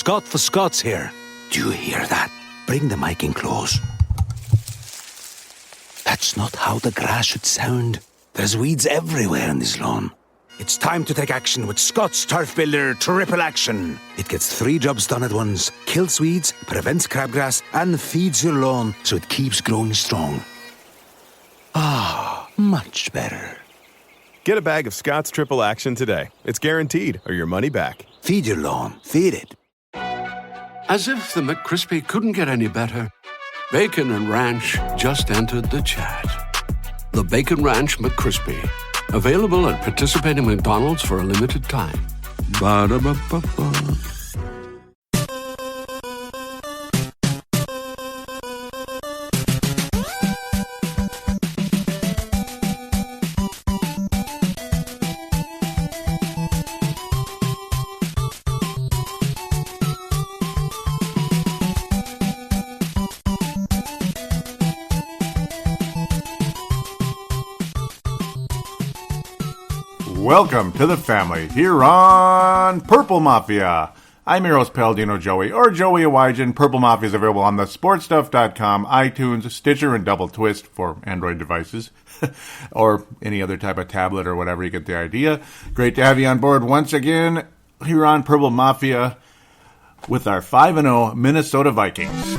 Scott for Scots here. Do you hear that? Bring the mic in close. That's not how the grass should sound. There's weeds everywhere in this lawn. It's time to take action with Scott's Turf Builder Triple Action. It gets 3 jobs done at once. Kills weeds, prevents crabgrass, and feeds your lawn so it keeps growing strong. Ah, much better. Get a bag of Scott's Triple Action today. It's guaranteed, or your money back. Feed your lawn. Feed it. As if the McCrispy couldn't get any better, Bacon and Ranch just entered the chat. The Bacon Ranch McCrispy. Available at participating McDonald's for a limited time. Ba-da-ba-ba-ba. Welcome to the family here on Purple Mafia. I'm your host, Paladino Joey, or Joey Awajan. Purple Mafia is available on the sportstuff.com, iTunes, Stitcher, and Double Twist for Android devices, or any other type of tablet or whatever. You get the idea. Great to have you on board once again here on Purple Mafia with our 5-0 Minnesota Vikings.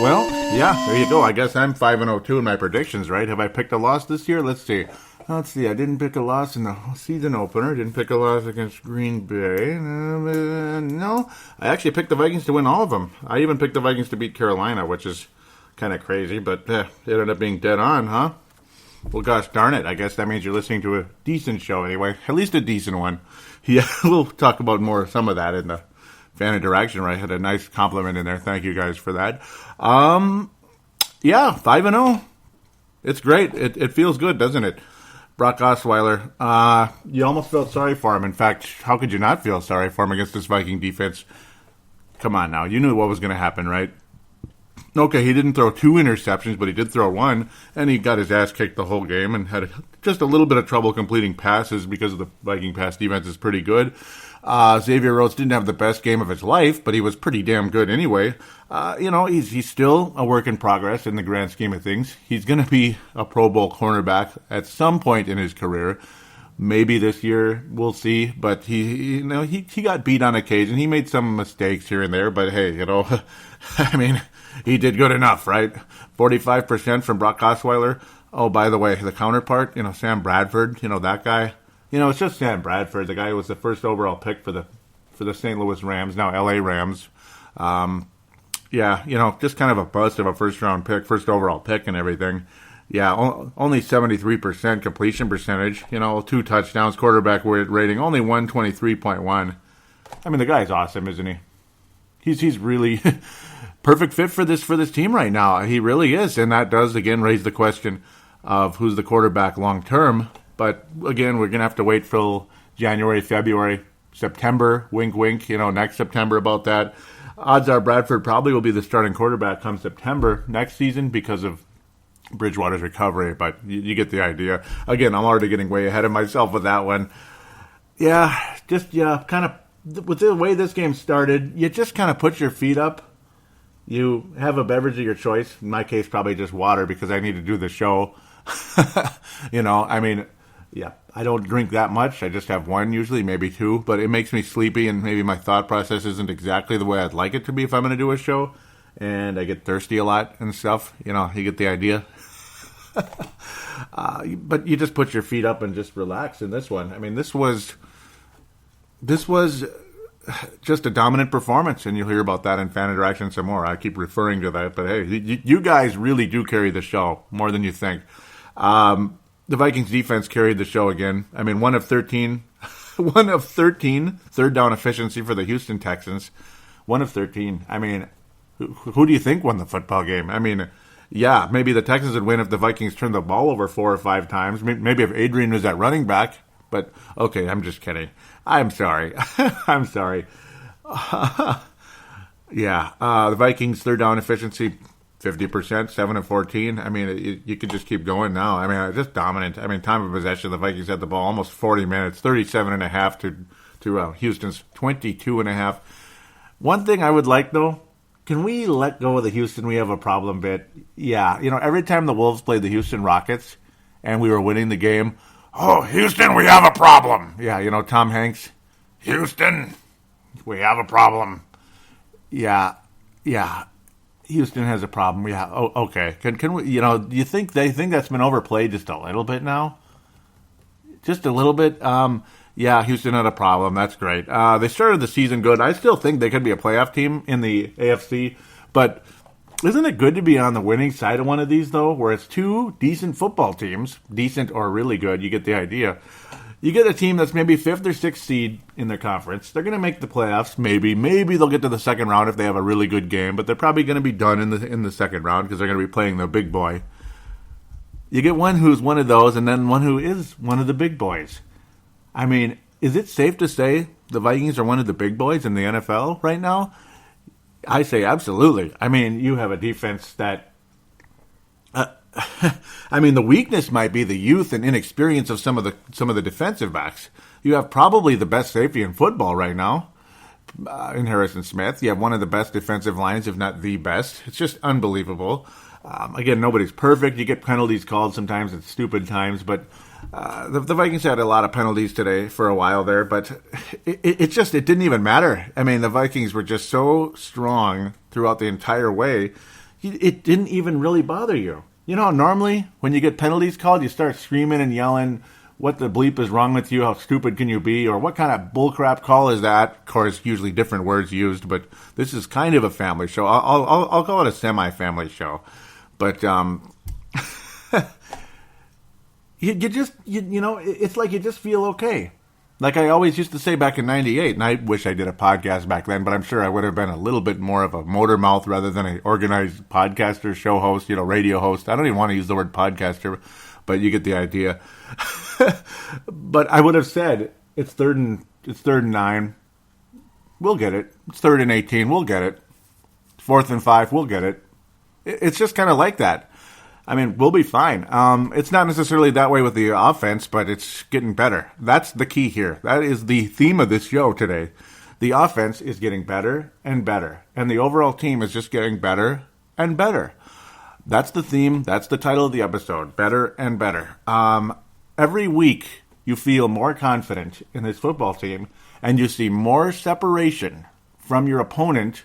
Well, yeah, there you go. I guess I'm 5-0 in my predictions, right? Have I picked a loss this year? Let's see. I didn't pick a loss in the season opener. Didn't pick a loss against Green Bay. No, I actually picked the Vikings to win all of them. I even picked the Vikings to beat Carolina, which is kind of crazy, but it ended up being dead on, huh? Well, gosh darn it. I guess that means you're listening to a decent show anyway. At least a decent one. Yeah, we'll talk about some of that in the fan interaction, right? I had a nice compliment in there. Thank you guys for that. Yeah, 5-0. It's great. It feels good, doesn't it? Brock Osweiler, you almost felt sorry for him. In fact, how could you not feel sorry for him against this Viking defense? Come on now. You knew what was going to happen, right? Okay, he didn't throw 2 interceptions, but he did throw 1, and he got his ass kicked the whole game and had just a little bit of trouble completing passes because of the Viking pass defense is pretty good. Xavier Rhodes didn't have the best game of his life, but he was pretty damn good anyway. He's still a work in progress in the grand scheme of things. He's going to be a Pro Bowl cornerback at some point in his career. Maybe this year, we'll see. But he got beat on occasion. He made some mistakes here and there, but hey, I mean, he did good enough, right? 45% from Brock Osweiler. Oh, by the way, the counterpart, Sam Bradford, that guy. It's just Sam Bradford, the guy who was the first overall pick for the St. Louis Rams, now LA Rams. Just kind of a bust of a first overall pick and everything. Yeah, only 73% completion percentage, 2 touchdowns, quarterback rating, only 123.1. I mean, the guy's awesome, isn't he? He's really perfect fit for this team right now. He really is, and that does, again, raise the question of who's the quarterback long term. But, again, we're going to have to wait till January, February, September, wink, wink, next September about that. Odds are Bradford probably will be the starting quarterback come September next season because of Bridgewater's recovery, but you get the idea. Again, I'm already getting way ahead of myself with that one. Kind of, with the way this game started, you just kind of put your feet up. You have a beverage of your choice. In my case, probably just water because I need to do the show. I don't drink that much. I just have 1 usually, maybe 2, but it makes me sleepy and maybe my thought process isn't exactly the way I'd like it to be if I'm going to do a show. And I get thirsty a lot and stuff. You get the idea. But you just put your feet up and just relax in this one. I mean, this was just a dominant performance, and you'll hear about that in fan interaction some more. I keep referring to that, but hey, you guys really do carry the show more than you think. The Vikings defense carried the show again. I mean, 1 of 13 third down efficiency for the Houston Texans. 1 of 13. I mean, who do you think won the football game? I mean, yeah, maybe the Texans would win if the Vikings turned the ball over 4 or 5 times. Maybe if Adrian was at running back. But, okay, I'm just kidding. I'm sorry. I'm sorry. The Vikings third down efficiency, 50%, 7 of 14. I mean, you could just keep going now. I mean, just dominant. I mean, time of possession, the Vikings had the ball almost 40 minutes, 37 and a half to to Houston's 22.5. One thing I would like, though, can we let go of the Houston we have a problem bit? Yeah, every time the Wolves played the Houston Rockets and we were winning the game, oh, Houston, we have a problem. Yeah, Tom Hanks, Houston, we have a problem. Yeah, Houston has a problem. Yeah, okay. Can we, do you think they think that's been overplayed just a little bit now? Just a little bit? Yeah, Houston had a problem. That's great. They started the season good. I still think they could be a playoff team in the AFC. But isn't it good to be on the winning side of one of these, though, where it's two decent football teams, decent or really good, you get the idea. You get a team that's maybe 5th or 6th seed in their conference. They're going to make the playoffs, maybe. Maybe they'll get to the second round if they have a really good game, but they're probably going to be done in the second round because they're going to be playing the big boy. You get one who's one of those and then one who is one of the big boys. I mean, is it safe to say the Vikings are one of the big boys in the NFL right now? I say absolutely. I mean, you have a defense that... I mean, the weakness might be the youth and inexperience of some of the defensive backs. You have probably the best safety in football right now in Harrison Smith. You have one of the best defensive lines, if not the best. It's just unbelievable. Again, nobody's perfect. You get penalties called sometimes at stupid times, but the Vikings had a lot of penalties today for a while there, but it didn't even matter. I mean, the Vikings were just so strong throughout the entire way. It didn't even really bother you. Normally when you get penalties called, you start screaming and yelling, what the bleep is wrong with you? How stupid can you be? Or what kind of bullcrap call is that? Of course, usually different words used, but this is kind of a family show. I'll call it a semi-family show. But it's like you just feel okay. Like I always used to say back in 98, and I wish I did a podcast back then, but I'm sure I would have been a little bit more of a motor mouth rather than an organized podcaster, show host, radio host. I don't even want to use the word podcaster, but you get the idea. But I would have said, it's third and 9. We'll get it. It's 3rd and 18. We'll get it. 4th and 5. We'll get it. It's just kind of like that. I mean, we'll be fine. It's not necessarily that way with the offense, but it's getting better. That's the key here. That is the theme of this show today. The offense is getting better and better, and the overall team is just getting better and better. That's the theme. That's the title of the episode, better and better. Every week, you feel more confident in this football team, and you see more separation from your opponent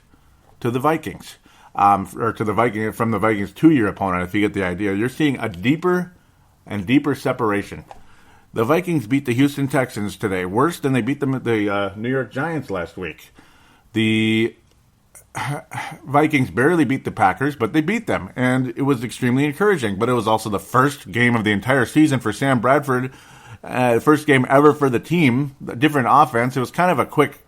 to the Vikings. Or to the Vikings, from the Vikings to your opponent, if you get the idea. You're seeing a deeper and deeper separation. The Vikings beat the Houston Texans today, worse than they beat the New York Giants last week. The Vikings barely beat the Packers, but they beat them, and it was extremely encouraging. But it was also the first game of the entire season for Sam Bradford, first game ever for the team, different offense. It was kind of a quick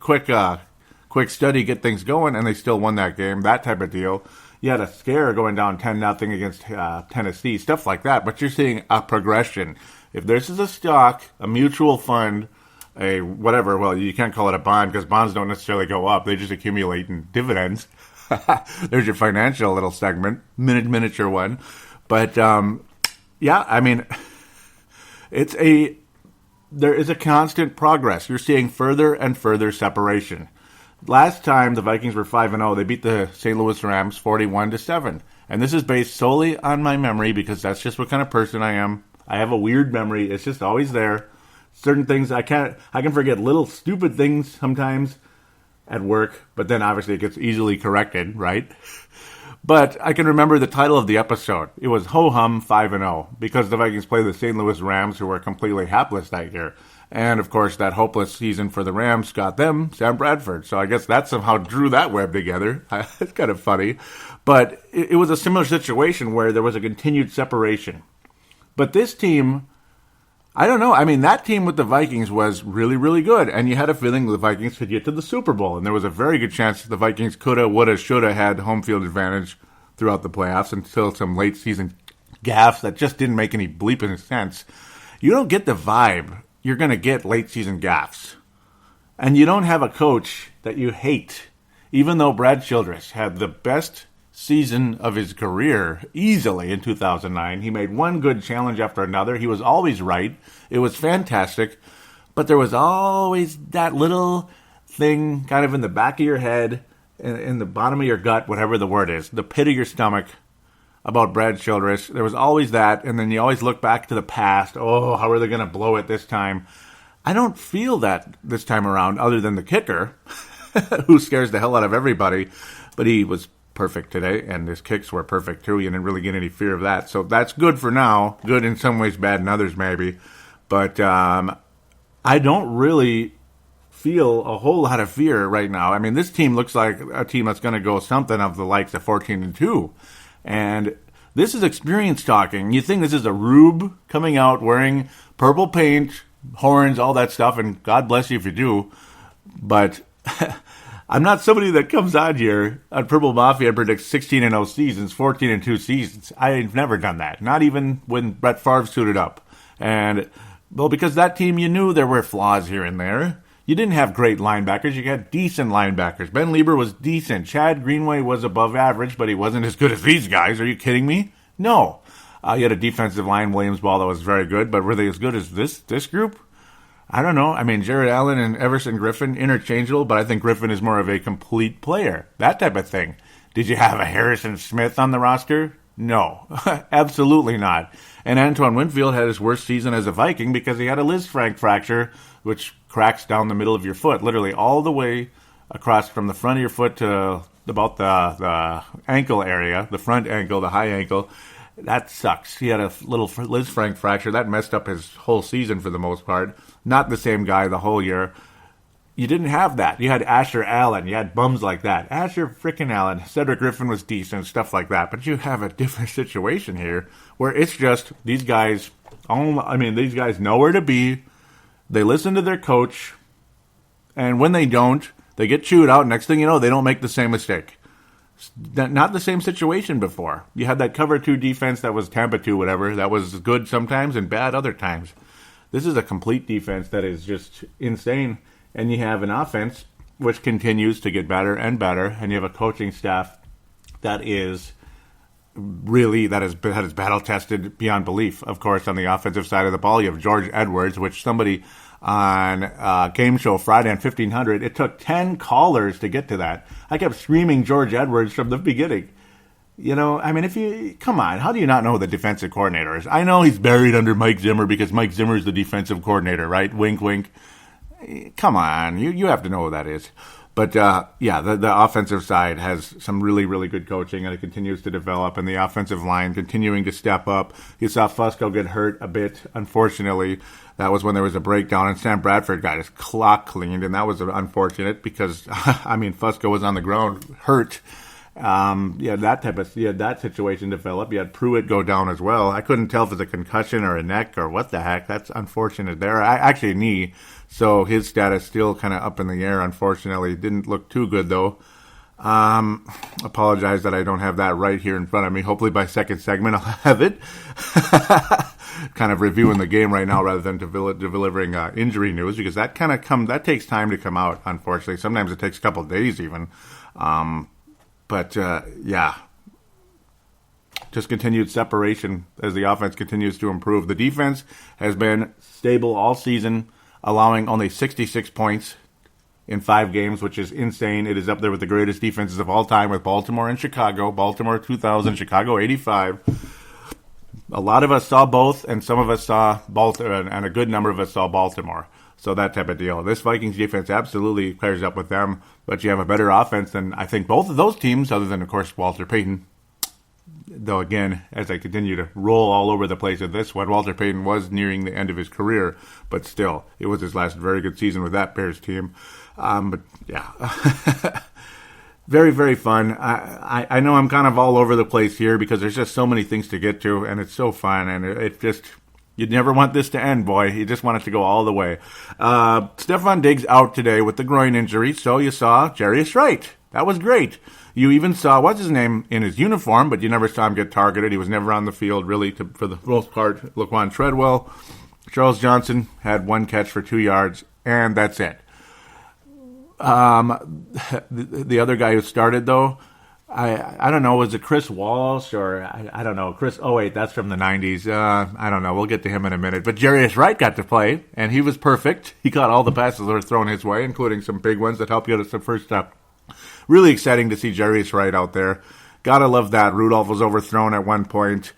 study, get things going, and they still won that game, that type of deal. You had a scare going down 10-0 against Tennessee, stuff like that, but you're seeing a progression. If this is a stock, a mutual fund, a whatever, well, you can't call it a bond because bonds don't necessarily go up. They just accumulate in dividends. There's your financial little segment, miniature one. But, yeah, I mean, there is a constant progress. You're seeing further and further separation. Last time the Vikings were 5-0, they beat the St. Louis Rams 41-7. And this is based solely on my memory because that's just what kind of person I am. I have a weird memory. It's just always there. Certain things I can forget little stupid things sometimes at work, but then obviously it gets easily corrected, right? But I can remember the title of the episode. It was Ho-Hum 5-0 because the Vikings played the St. Louis Rams, who were completely hapless that year. And, of course, that hopeless season for the Rams got them Sam Bradford. So I guess that somehow drew that web together. It's kind of funny. But it was a similar situation where there was a continued separation. But this team, I don't know. I mean, that team with the Vikings was really, really good. And you had a feeling the Vikings could get to the Super Bowl. And there was a very good chance the Vikings coulda, woulda, shoulda had home field advantage throughout the playoffs until some late season gaffes that just didn't make any bleeping sense. You don't get the vibe you're going to get late season gaffes. And you don't have a coach that you hate, even though Brad Childress had the best season of his career easily in 2009. He made one good challenge after another. He was always right. It was fantastic. But there was always that little thing kind of in the back of your head, in the bottom of your gut, whatever the word is, the pit of your stomach about Brad Childress. There was always that, and then you always look back to the past. Oh, how are they going to blow it this time? I don't feel that this time around, other than the kicker, who scares the hell out of everybody. But he was perfect today, and his kicks were perfect too. You didn't really get any fear of that. So that's good for now. Good in some ways, bad in others maybe. But I don't really feel a whole lot of fear right now. I mean, this team looks like a team that's going to go something of the likes of 14-2. And this is experience talking. You think this is a rube coming out wearing purple paint, horns, all that stuff, and God bless you if you do. But I'm not somebody that comes out here on Purple Mafia and predicts 16-0 seasons, 14-2 seasons. I've never done that. Not even when Brett Favre suited up. And, well, because that team, you knew there were flaws here and there. You didn't have great linebackers. You had decent linebackers. Ben Lieber was decent. Chad Greenway was above average, but he wasn't as good as these guys. Are you kidding me? No. You had a defensive line, Williams Ball, that was very good, but were they as good as this group? I don't know. I mean, Jared Allen and Everson Griffin, interchangeable, but I think Griffin is more of a complete player. That type of thing. Did you have a Harrison Smith on the roster? No. Absolutely not. And Antoine Winfield had his worst season as a Viking because he had a Lisfranc fracture, which cracks down the middle of your foot, literally all the way across from the front of your foot to about the ankle area, the front ankle, the high ankle. That sucks. He had a little Lisfranc fracture. That messed up his whole season for the most part. Not the same guy the whole year. You didn't have that. You had Asher Allen. You had bums like that. Asher frickin' Allen. Cedric Griffin was decent, stuff like that. But you have a different situation here where it's just these guys, these guys know where to be. They listen to their coach. And when they don't, they get chewed out. Next thing you know, they don't make the same mistake. Not the same situation before. You had that cover 2 defense that was Tampa 2, whatever. That was good sometimes and bad other times. This is a complete defense that is just insane. And you have an offense which continues to get better and better. And you have a coaching staff that is battle tested beyond belief. Of course, on the offensive side of the ball, you have George Edwards, which somebody on Game Show Friday on 1500, it took 10 callers to get to that. I kept screaming George Edwards from the beginning. You know, I mean, come on, how do you not know who the defensive coordinator is? I know he's buried under Mike Zimmer because Mike Zimmer is the defensive coordinator, right? Wink, wink. Come on, you have to know who that is. But, the offensive side has some really, really good coaching, and it continues to develop, and the offensive line continuing to step up. You saw Fusco get hurt a bit, unfortunately. That was when there was a breakdown, and Sam Bradford got his clock cleaned, and that was unfortunate because, Fusco was on the ground hurt. That situation develop. You had Pruitt go down as well. I couldn't tell if it was a concussion or a neck or what the heck. That's unfortunate there. Actually, a knee. So his status still kind of up in the air, unfortunately. Didn't look too good, though. Apologize that I don't have that right here in front of me. Hopefully by second segment I'll have it. Kind of reviewing the game right now rather than delivering injury news because that that takes time to come out, unfortunately. Sometimes it takes a couple of days even. Just continued separation as the offense continues to improve. The defense has been stable all season, allowing only 66 points in 5 games, which is insane. It is up there with the greatest defenses of all time with Baltimore and Chicago. Baltimore 2000, Chicago 85. A lot of us saw both, and some of us saw Baltimore, and a good number of us saw Baltimore. So that type of deal. This Vikings defense absolutely pairs up with them, but you have a better offense than I think both of those teams, other than, of course, Walter Payton. Though, again, as I continue to roll all over the place at this one, Walter Payton was nearing the end of his career, but still, it was his last very good season with that Bears team. Very, very fun. I know I'm kind of all over the place here because there's just so many things to get to, and it's so fun, and it just... You'd never want this to end, boy. You just want it to go all the way. Stephon Diggs out today with the groin injury, so you saw Jarius Wright. That was great. You even saw, what's his name, in his uniform, but you never saw him get targeted. He was never on the field, really, for the most part. Laquan Treadwell. Charles Johnson had 1 catch for 2 yards, and that's it. The other guy who started, though, I don't know, was it Chris Walsh or I don't know, Chris, oh wait, that's from the 90s. I don't know, we'll get to him in a minute. But Jarius Wright got to play, and he was perfect. He caught all the passes that were thrown his way, including some big ones that helped get us the first step. Really exciting to see Jarius Wright out there. Gotta love that. Rudolph was overthrown at one point.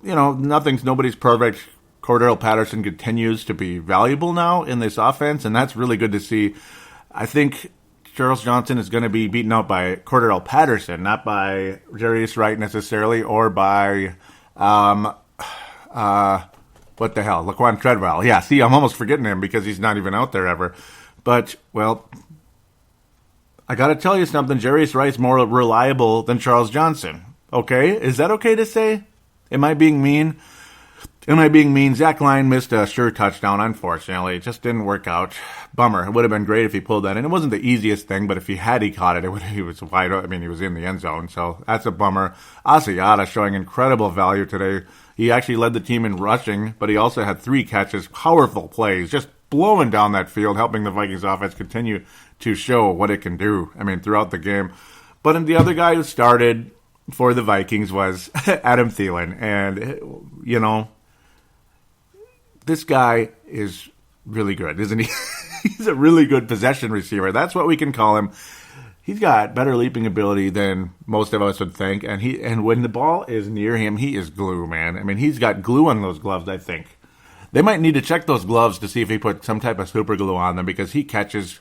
Nobody's perfect. Cordell Patterson continues to be valuable now in this offense, and that's really good to see. I think Charles Johnson is going to be beaten out by Cordell Patterson, not by Jarius Wright necessarily, or by, what the hell, Laquan Treadwell. Yeah, see, I'm almost forgetting him because he's not even out there ever. But, well, I got to tell you something. Jarius Wright's more reliable than Charles Johnson. Okay? Is that okay to say? Am I being mean? Zach Line missed a sure touchdown, unfortunately. It just didn't work out. Bummer. It would have been great if he pulled that in. It wasn't the easiest thing, but if he caught it, he was wide open. I mean, he was in the end zone, so that's a bummer. Asiata showing incredible value today. He actually led the team in rushing, but he also had 3 catches, powerful plays, just blowing down that field, helping the Vikings offense continue to show what it can do, throughout the game. But the other guy who started for the Vikings was Adam Thielen, and, this guy is really good, isn't he? He's a really good possession receiver. That's what we can call him. He's got better leaping ability than most of us would think, and when the ball is near him, he is glue, man. He's got glue on those gloves, I think. They might need to check those gloves to see if he put some type of super glue on them, because he catches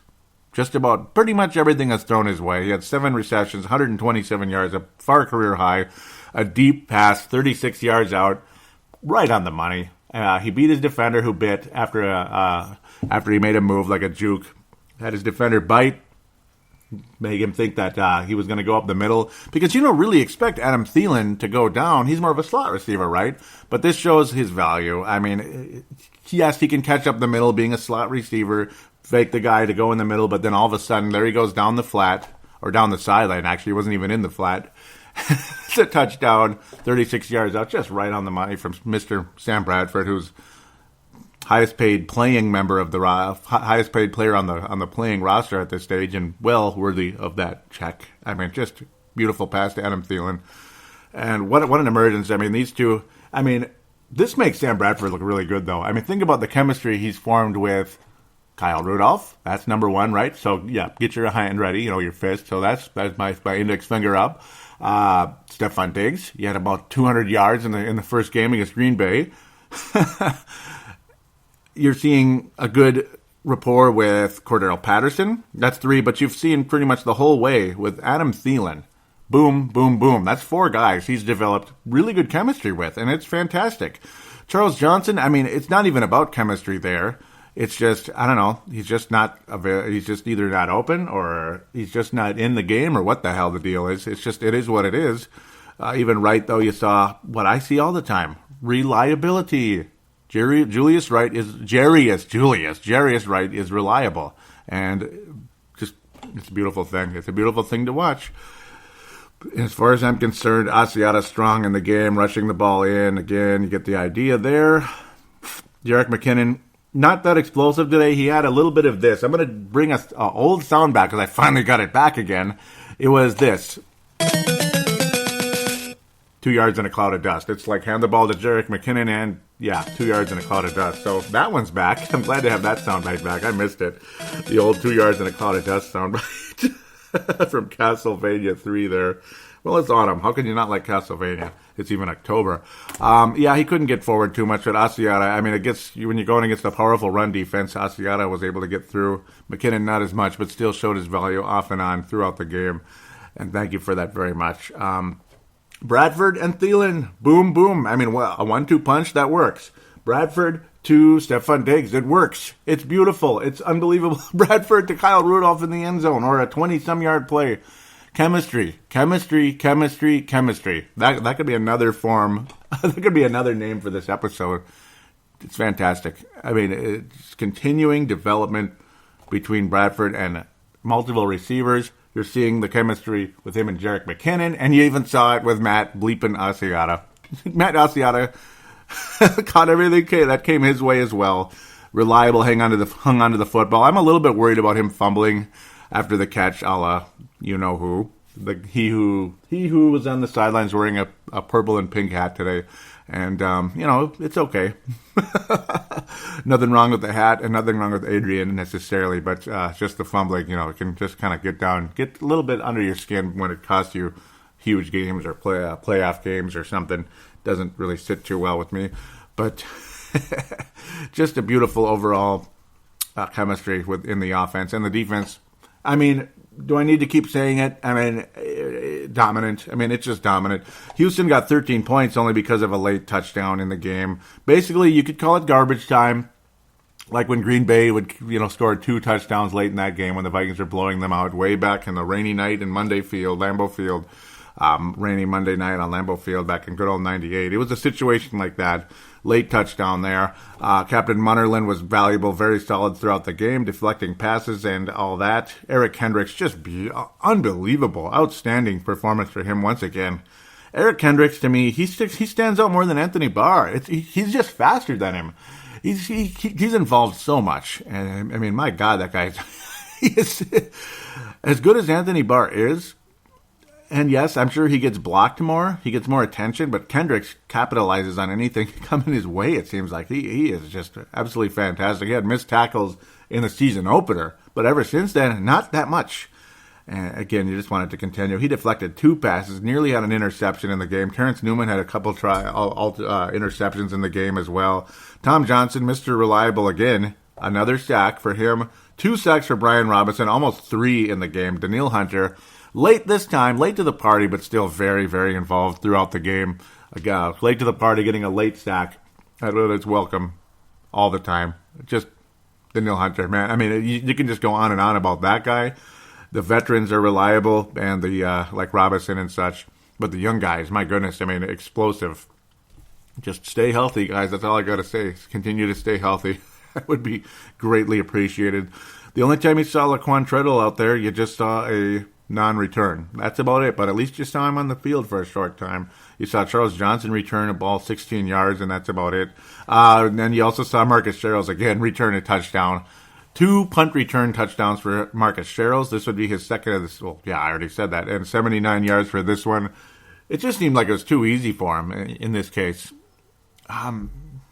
just about pretty much everything that's thrown his way. He had 7 receptions, 127 yards, a far career high, a deep pass, 36 yards out, right on the money. He beat his defender who bit after he made a move like a juke. Had his defender bite, make him think that he was going to go up the middle. Because you don't really expect Adam Thielen to go down. He's more of a slot receiver, right? But this shows his value. Yes, he can catch up the middle being a slot receiver, fake the guy to go in the middle, but then all of a sudden, there he goes down the flat, or down the sideline, actually. He wasn't even in the flat. It's a touchdown, 36 yards out, just right on the money from Mr. Sam Bradford, who's highest paid playing member of the highest paid player on the playing roster at this stage, and well worthy of that check. Just beautiful pass to Adam Thielen, and what an emergence. These two. This makes Sam Bradford look really good, though. Think about the chemistry he's formed with Kyle Rudolph. That's number one, right? So yeah, get your hand ready, your fist. So that's my index finger up. Stephon Diggs, he had about 200 yards in the first game against Green Bay. You're seeing a good rapport with Cordell Patterson. That's 3, but you've seen pretty much the whole way with Adam Thielen. Boom, boom, boom. That's 4 guys he's developed really good chemistry with, and it's fantastic. Charles Johnson, it's not even about chemistry there. It's just, I don't know, he's just either not open or he's just not in the game or what the hell the deal is. It is what it is. Even Wright, though, you saw what I see all the time. Reliability. Jarius Wright is reliable. And just, it's a beautiful thing. It's a beautiful thing to watch. As far as I'm concerned, Asiata strong in the game, rushing the ball in. Again, you get the idea there. Jerick McKinnon, not that explosive today. He had a little bit of this. I'm going to bring an old sound back because I finally got it back again. It was this. 2 yards in a cloud of dust. It's like hand the ball to Jerick McKinnon and, 2 yards in a cloud of dust. So that one's back. I'm glad to have that soundbite back. I missed it. The old 2 yards in a cloud of dust soundbite from Castlevania 3 there. Well, it's autumn. How can you not like Castlevania? It's even October. He couldn't get forward too much with Asiata. It gets you when you're going against a powerful run defense. Asiata was able to get through. McKinnon not as much, but still showed his value off and on throughout the game. And thank you for that very much. Bradford and Thielen, boom, boom. A 1-2 punch, that works. Bradford to Stephon Diggs, it works. It's beautiful. It's unbelievable. Bradford to Kyle Rudolph in the end zone, or a 20-some yard play. Chemistry. That could be another form. That could be another name for this episode. It's fantastic. It's continuing development between Bradford and multiple receivers. You're seeing the chemistry with him and Jerick McKinnon, and you even saw it with Matt bleeping Asiata. Matt Asiata caught everything that came his way as well. Reliable, hung onto the football. I'm a little bit worried about him fumbling after the catch, a la you know who. he who was on the sidelines wearing a purple and pink hat today. And, it's okay. Nothing wrong with the hat and nothing wrong with Adrian necessarily, but just the fumbling, it can just kind of get a little bit under your skin when it costs you huge games or playoff games or something. Doesn't really sit too well with me. But just a beautiful overall chemistry within the offense and the defense. I mean, do I need to keep saying it? I mean, dominant. I mean, it's just dominant. Houston got 13 points only because of a late touchdown in the game. Basically, you could call it garbage time, like when Green Bay would, score 2 touchdowns late in that game when the Vikings were blowing them out way back in the rainy night in Lambeau Field. Rainy Monday night on Lambeau Field back in good old 98. It was a situation like that. Late touchdown there. Captain Munnerlyn was valuable, very solid throughout the game, deflecting passes and all that. Eric Kendricks, just unbelievable, outstanding performance for him once again. Eric Kendricks, to me, he stands out more than Anthony Barr. He's just faster than him. He's involved so much. And, I mean, my God, that guy, he is as good as Anthony Barr is. And yes, I'm sure he gets blocked more. He gets more attention, but Kendricks capitalizes on anything coming his way, it seems like. He is just absolutely fantastic. He had missed tackles in the season opener, but ever since then, not that much. And again, you just want it to continue. He deflected 2 passes, nearly had an interception in the game. Terrence Newman had a couple interceptions in the game as well. Tom Johnson, Mr. Reliable again, another sack for him. 2 sacks for Brian Robinson, almost 3 in the game. Daniil Hunter, late this time, late to the party, but still very, very involved throughout the game. Late to the party, getting a late sack. It's welcome all the time. Just Daniil Hunter, man. I mean, you can just go on and on about that guy. The veterans are reliable, and the like Robinson and such. But the young guys, my goodness, I mean, explosive. Just stay healthy, guys. That's all I got to say. Continue to stay healthy. That would be greatly appreciated. The only time you saw Laquan Treadle out there, you just saw a non-return. That's about it, but at least you saw him on the field for a short time. You saw Charles Johnson return a ball 16 yards, and that's about it. And then you also saw Marcus Sherrills again return a touchdown. 2 punt return touchdowns for Marcus Sherrills. This would be his second of this. Well, yeah, I already said that. And 79 yards for this one. It just seemed like it was too easy for him in this case.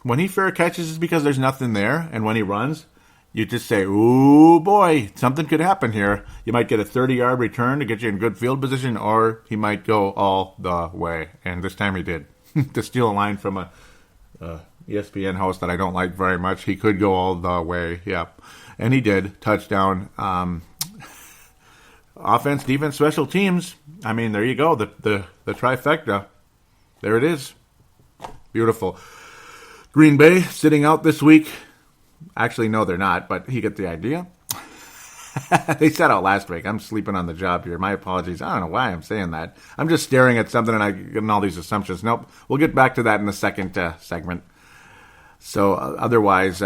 When he fair catches, it's because there's nothing there, and when he runs, you just say, ooh, boy, something could happen here. You might get a 30-yard return to get you in good field position, or he might go all the way. And this time he did. To steal a line from a ESPN host that I don't like very much, he could go all the way. Yep. And he did. Touchdown. Offense, defense, special teams. I mean, there you go. The trifecta. There it is. Beautiful. Green Bay sitting out this week. Actually, no, they're not, but you get the idea. They sat out last week. I'm sleeping on the job here. My apologies. I don't know why I'm saying that. I'm just staring at something and I'm getting all these assumptions. Nope. We'll get back to that in the second segment. So, otherwise,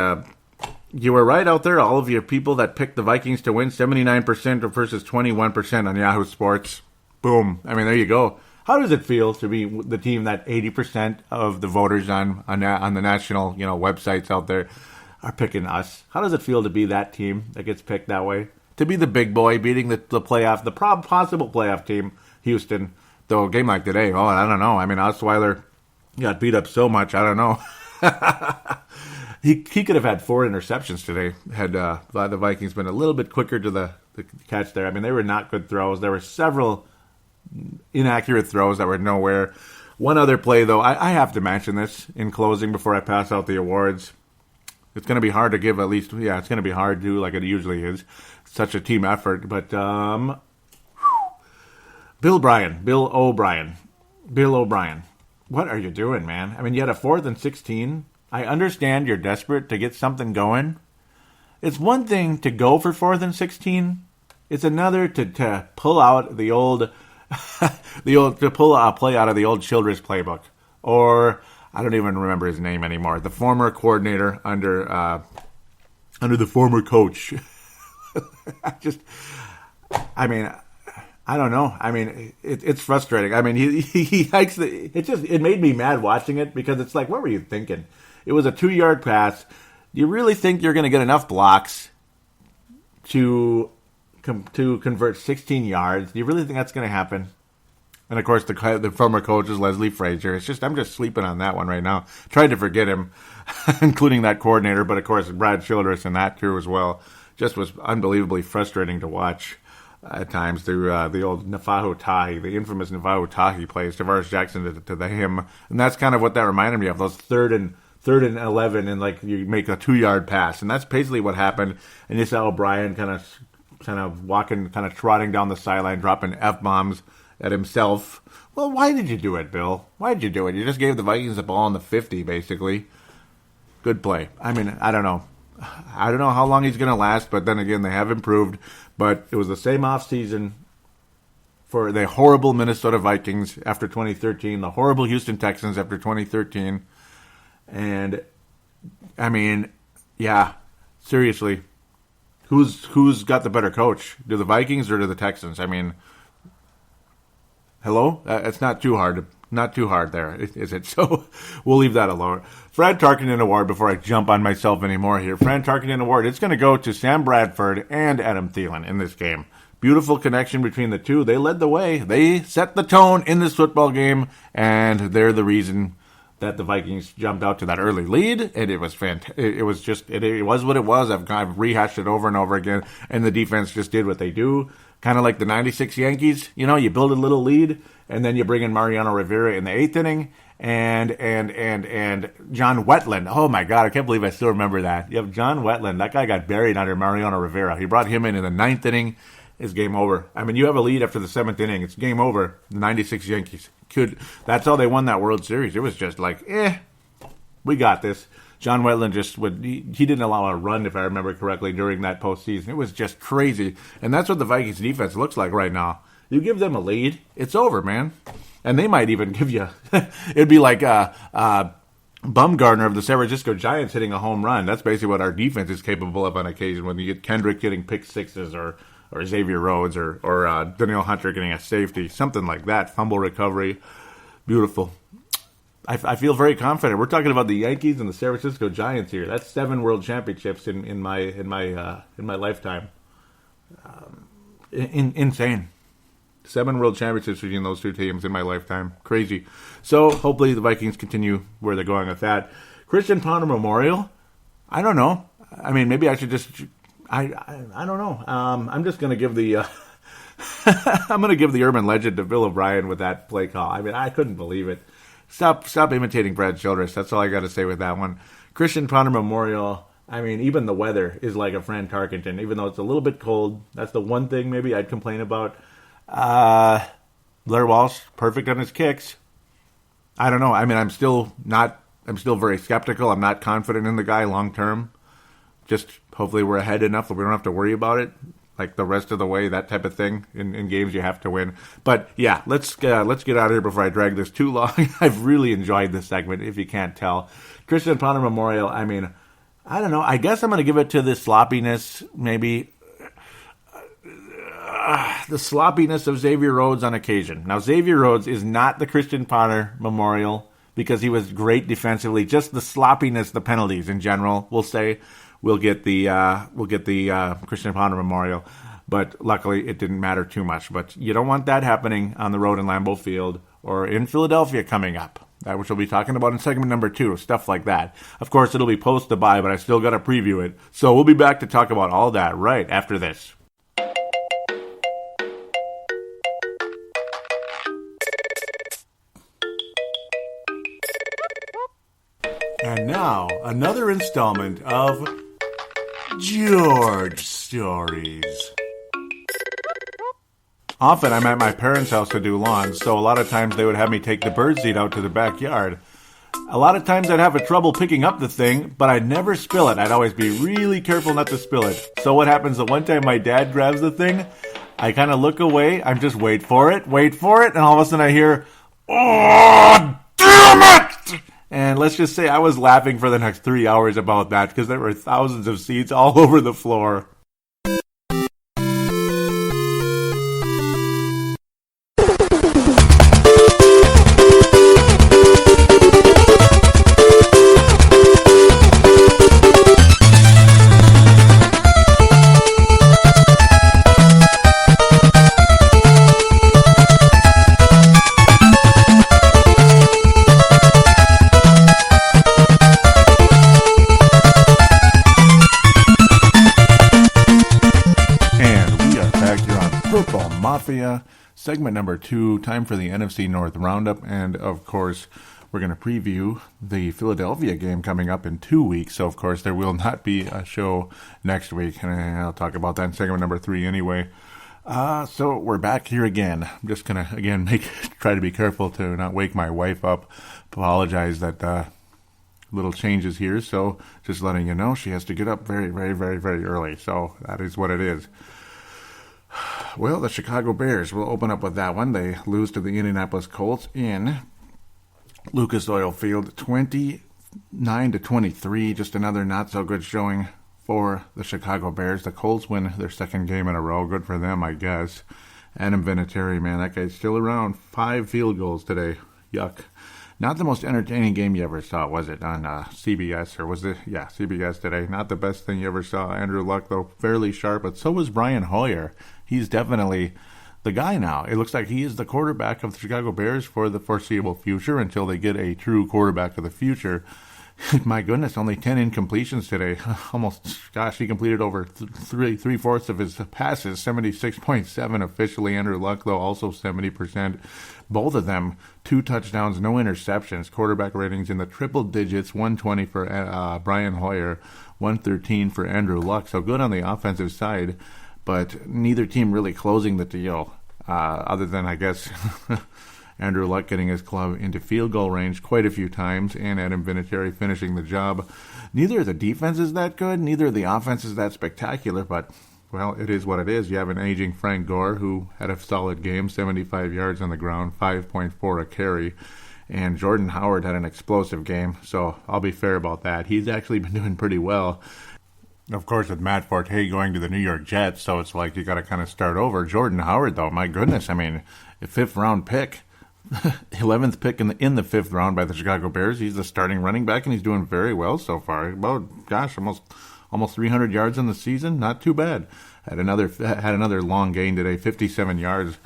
you were right out there. All of you people that picked the Vikings to win, 79% versus 21% on Yahoo Sports. Boom. I mean, there you go. How does it feel to be the team that 80% of the voters on the national websites out there are picking us? How does it feel to be that team that gets picked that way? To be the big boy beating the possible playoff team, Houston. Though a game like today, I don't know. I mean, Osweiler got beat up so much, I don't know. He could have had 4 interceptions today had the Vikings been a little bit quicker to the catch there. I mean, they were not good throws. There were several inaccurate throws that were nowhere. One other play, though, I have to mention this in closing before I pass out the awards. It's going to be hard to give it's going to be hard to do like it usually is. Such a team effort. But Bill O'Brien. What are you doing, man? I mean, you had a 4th and 16. I understand you're desperate to get something going. It's one thing to go for 4th and 16. It's another to pull out the old to pull a play out of the old Childress playbook, or I don't even remember his name anymore. The former coordinator under the former coach. I mean, I don't know. I mean, it's frustrating. I mean, he hikes it made me mad watching it because it's like, what were you thinking? It was a 2-yard pass. Do you really think you're going to get enough blocks to to convert 16 yards. Do you really think that's going to happen? And of course, the former coach is Leslie Frazier. I'm just sleeping on that one right now. Tried to forget him, including that coordinator, but of course, Brad Childress and that crew as well. Just was unbelievably frustrating to watch at times through the old Nafahu Tahi, the infamous Nafahu Tahi plays, Tavares Jackson to the him. And that's kind of what that reminded me of, those third and 11, and like you make a 2-yard pass. And that's basically what happened. And you saw O'Brien kind of walking, kind of trotting down the sideline, dropping F-bombs at himself. Well, why did you do it, Bill? Why did you do it? You just gave the Vikings the ball on the 50, basically. Good play. I mean, I don't know. I don't know how long he's going to last, but then again, they have improved. But it was the same offseason for the horrible Minnesota Vikings after 2013, the horrible Houston Texans after 2013. And, I mean, yeah, seriously, who's got the better coach? Do the Vikings or do the Texans? I mean, hello? It's not too hard there, is it? So we'll leave that alone. Fran Tarkenton Award, before I jump on myself anymore here. Fran Tarkenton Award, it's going to go to Sam Bradford and Adam Thielen in this game. Beautiful connection between the two. They led the way. They set the tone in this football game, and they're the reason that the Vikings jumped out to that early lead, and it was fantastic. It was what it was. I've rehashed it over and over again, and the defense just did what they do. Kind of like the 96 Yankees. You know, you build a little lead, and then you bring in Mariano Rivera in the 8th inning, and John Wetland. Oh, my God, I can't believe I still remember that. You have John Wetland. That guy got buried under Mariano Rivera. He brought him in the 9th inning. It's game over. I mean, you have a lead after the 7th inning. It's game over. The 96 Yankees. That's how they won that World Series. It was just like, we got this. John Wetland he didn't allow a run, if I remember correctly, during that postseason. It was just crazy. And that's what the Vikings defense looks like right now. You give them a lead, it's over, man. And they might even give you, it'd be like Bumgarner of the San Francisco Giants hitting a home run. That's basically what our defense is capable of on occasion when you get Kendrick getting pick sixes or Xavier Rhodes or Danielle Hunter getting a safety, something like that. Fumble recovery. Beautiful. I feel very confident. We're talking about the Yankees and the San Francisco Giants here. That's 7 world championships in my lifetime. Insane. 7 world championships between those two teams in my lifetime. Crazy. So hopefully the Vikings continue where they're going with that. Christian Ponder Memorial. I don't know. I mean, maybe I should just. I don't know. I'm just going to give the urban legend to Bill O'Brien with that play call. I mean, I couldn't believe it. Stop imitating Brad Childress. That's all I got to say with that one. Christian Ponder Memorial. I mean, even the weather is like a Fran Tarkenton, even though it's a little bit cold. That's the one thing maybe I'd complain about. Blair Walsh, perfect on his kicks. I don't know. I mean, I'm still very skeptical. I'm not confident in the guy long term. Just hopefully we're ahead enough that we don't have to worry about it, like the rest of the way, that type of thing. In games you have to win. But yeah, let's get out of here before I drag this too long. I've really enjoyed this segment, if you can't tell. Christian Ponder Memorial, I mean, I don't know. I guess I'm going to give it to the sloppiness, maybe. The sloppiness of Xavier Rhodes on occasion. Now, Xavier Rhodes is not the Christian Ponder Memorial because he was great defensively. Just the sloppiness, the penalties in general, we'll say. We'll get the Christian Ponder Memorial, but luckily it didn't matter too much. But you don't want that happening on the road in Lambeau Field or in Philadelphia coming up, which we'll be talking about in segment number 2, stuff like that. Of course, it'll be post the bye, but I still got to preview it. So we'll be back to talk about all that right after this. And now, another installment of George Stories. Often I'm at my parents' house to do lawns, so a lot of times they would have me take the birdseed out to the backyard. A lot of times I'd have trouble picking up the thing, but I'd never spill it. I'd always be really careful not to spill it. So what happens the one time my dad grabs the thing, I kind of look away, I'm just wait for it, and all of a sudden I hear, "Oh, damn it!" And let's just say I was laughing for the next 3 hours about that because there were thousands of seeds all over the floor. Mafia, segment number 2, time for the NFC North Roundup, and of course, we're going to preview the Philadelphia game coming up in 2 weeks, so of course there will not be a show next week, and I'll talk about that in segment number 3 anyway. So we're back here again. I'm just going to, again, try to be careful to not wake my wife up. Apologize that little changes here, so just letting you know, she has to get up very, very, very, very early, so that is what it is. Well, the Chicago Bears will open up with that one. They lose to the Indianapolis Colts in Lucas Oil Field, 29-23. Just another not-so-good showing for the Chicago Bears. The Colts win their second game in a row. Good for them, I guess. Adam Vinatieri, man, that guy's still around. 5 field goals today. Yuck. Not the most entertaining game you ever saw, was it, on CBS? Or was it, yeah, CBS today. Not the best thing you ever saw. Andrew Luck, though, fairly sharp, but so was Brian Hoyer. He's definitely the guy now. It looks like he is the quarterback of the Chicago Bears for the foreseeable future until they get a true quarterback of the future. My goodness, only 10 incompletions today. Almost, gosh, he completed over three-fourths of his passes, 76.7 officially. Andrew Luck, though, also 70%. Both of them, 2 touchdowns, no interceptions. Quarterback ratings in the triple digits, 120 for Brian Hoyer, 113 for Andrew Luck. So good on the offensive side, but neither team really closing the deal, other than, I guess, Andrew Luck getting his club into field goal range quite a few times, and Adam Vinatieri finishing the job. Neither of the defense is that good, neither of the offense is that spectacular, but, well, it is what it is. You have an aging Frank Gore, who had a solid game, 75 yards on the ground, 5.4 a carry, and Jordan Howard had an explosive game, so I'll be fair about that. He's actually been doing pretty well. Of course, with Matt Forte going to the New York Jets, so it's like you got to kind of start over. Jordan Howard, though, my goodness, I mean, a 5th-round pick, 11th pick in the 5th round by the Chicago Bears. He's the starting running back, and he's doing very well so far. About, gosh, almost 300 yards in the season. Not too bad. Had another long gain today, 57 yards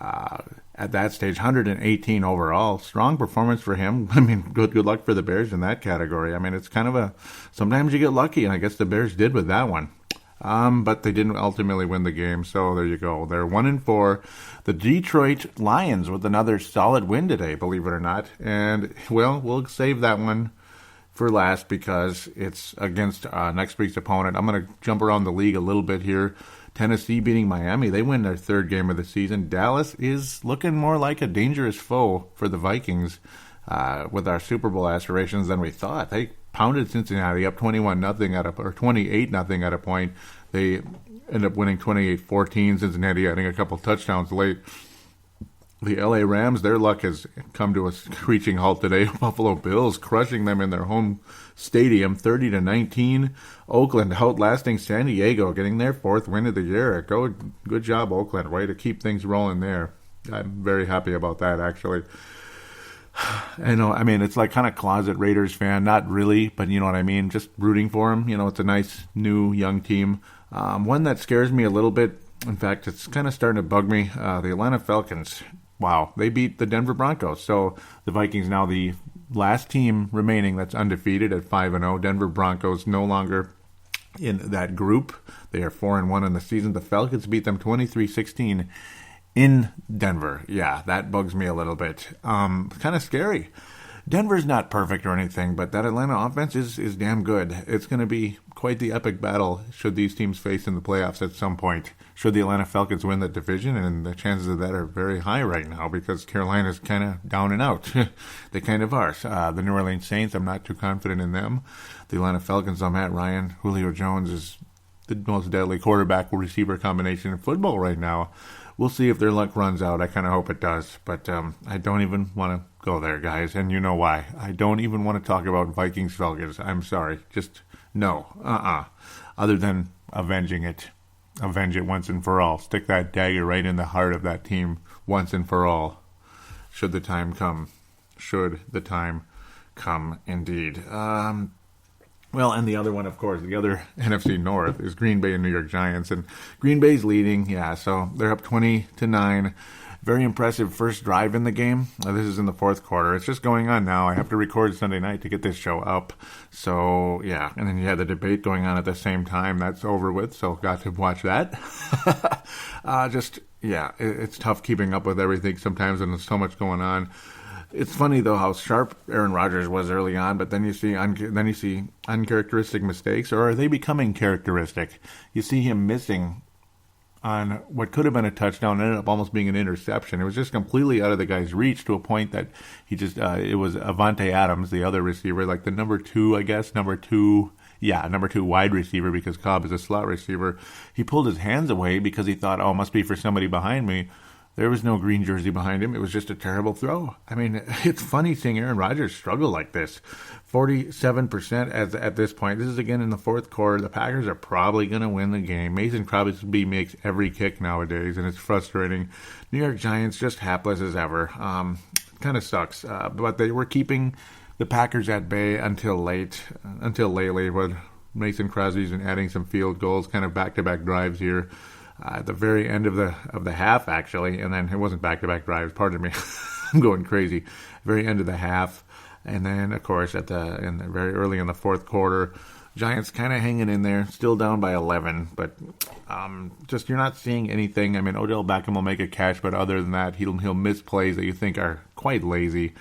at that stage, 118 overall. Strong performance for him. I mean, good luck for the Bears in that category. I mean, it's kind of sometimes you get lucky, and I guess the Bears did with that one. But they didn't ultimately win the game, so there you go. They're 1-4. The Detroit Lions with another solid win today, believe it or not. And, well, we'll save that one for last because it's against next week's opponent. I'm going to jump around the league a little bit here. Tennessee beating Miami. They win their 3rd game of the season. Dallas is looking more like a dangerous foe for the Vikings with our Super Bowl aspirations than we thought. They pounded Cincinnati up 21-0 or 28-0 at a point. They end up winning 28-14. Cincinnati adding a couple touchdowns late. The LA Rams, their luck has come to a screeching halt today. Buffalo Bills crushing them in their home stadium, 30-19. Oakland outlasting San Diego, getting their 4th win of the year. Good job, Oakland. Way to keep things rolling there. I'm very happy about that, actually. I know, I mean, it's like kind of closet Raiders fan. Not really, but you know what I mean. Just rooting for them. You know, it's a nice, new, young team. One that scares me a little bit, in fact, it's kind of starting to bug me. The Atlanta Falcons, wow, they beat the Denver Broncos. So the Vikings now the last team remaining that's undefeated at 5-0. Denver Broncos no longer in that group. They are 4-1 in the season. The Falcons beat them 23-16 in Denver. Yeah, that bugs me a little bit. Kind of scary. Denver's not perfect or anything, but that Atlanta offense is damn good. It's going to be quite the epic battle should these teams face in the playoffs at some point. Should the Atlanta Falcons win the division, and the chances of that are very high right now because Carolina's kind of down and out. They kind of are. The New Orleans Saints, I'm not too confident in them. The Atlanta Falcons, Matt Ryan, Julio Jones is the most deadly quarterback-receiver combination in football right now. We'll see if their luck runs out. I kind of hope it does. But I don't even want to go there, guys. And you know why. I don't even want to talk about Vikings-Falcons. I'm sorry. Just no. Other than avenging it. Avenge it once and for all. Stick that dagger right in the heart of that team once and for all. Should the time come. Should the time come, indeed. Well, and the other one, of course, the other NFC North is Green Bay and New York Giants. And Green Bay's leading, yeah, so they're up 20-9. Very impressive first drive in the game. This is in the fourth quarter. It's just going on now. I have to record Sunday night to get this show up. So, yeah. And then you had the debate going on at the same time. That's over with, so got to watch that. It's tough keeping up with everything sometimes, and there's so much going on. It's funny though how sharp Aaron Rodgers was early on, but then you see uncharacteristic mistakes, or are they becoming characteristic? You see him missing on what could have been a touchdown, ended up almost being an interception. It was just completely out of the guy's reach to a point that he just it was Avante Adams, the other receiver, like the number two wide receiver, because Cobb is a slot receiver. He pulled his hands away because he thought, oh, it must be for somebody behind me. There was no green jersey behind him. It was just a terrible throw. I mean, it's funny seeing Aaron Rodgers struggle like this. 47% at this point. This is again in the fourth quarter. The Packers are probably going to win the game. Mason Crosby makes every kick nowadays, and it's frustrating. New York Giants just hapless as ever. Kind of sucks. But they were keeping the Packers at bay until lately, with Mason Crosby's been adding some field goals, kind of back-to-back drives here. At the very end of the half, actually, and then it wasn't back-to-back drives. Pardon me, I'm going crazy. Very end of the half, and then of course very early in the fourth quarter, Giants kind of hanging in there, still down by 11, but just you're not seeing anything. I mean, Odell Beckham will make a catch, but other than that, he'll miss plays that you think are quite lazy.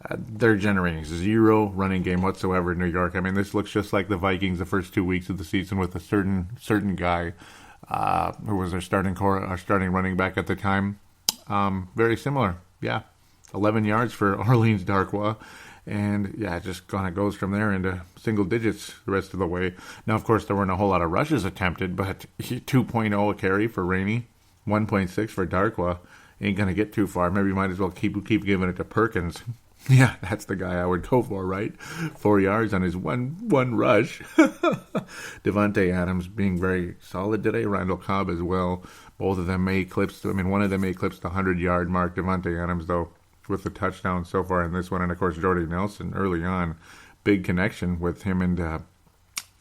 They're generating zero running game whatsoever in New York. I mean, this looks just like the Vikings the first 2 weeks of the season with a certain guy. Who was our starting running back at the time. Very similar. Yeah. 11 yards for Orleans Darkwa. And, yeah, it just kind of goes from there into single digits the rest of the way. Now, of course, there weren't a whole lot of rushes attempted, but 2.0 a carry for Rainey, 1.6 for Darkwa. Ain't going to get too far. Maybe you might as well keep giving it to Perkins. Yeah, that's the guy I would go for, right? 4 yards on his one rush. Devontae Adams being very solid today. Randall Cobb as well. Both of them may eclipse. One of them may eclipse the 100-yard mark. Devontae Adams, though, with the touchdown so far in this one, and of course Jordy Nelson early on, big connection with him and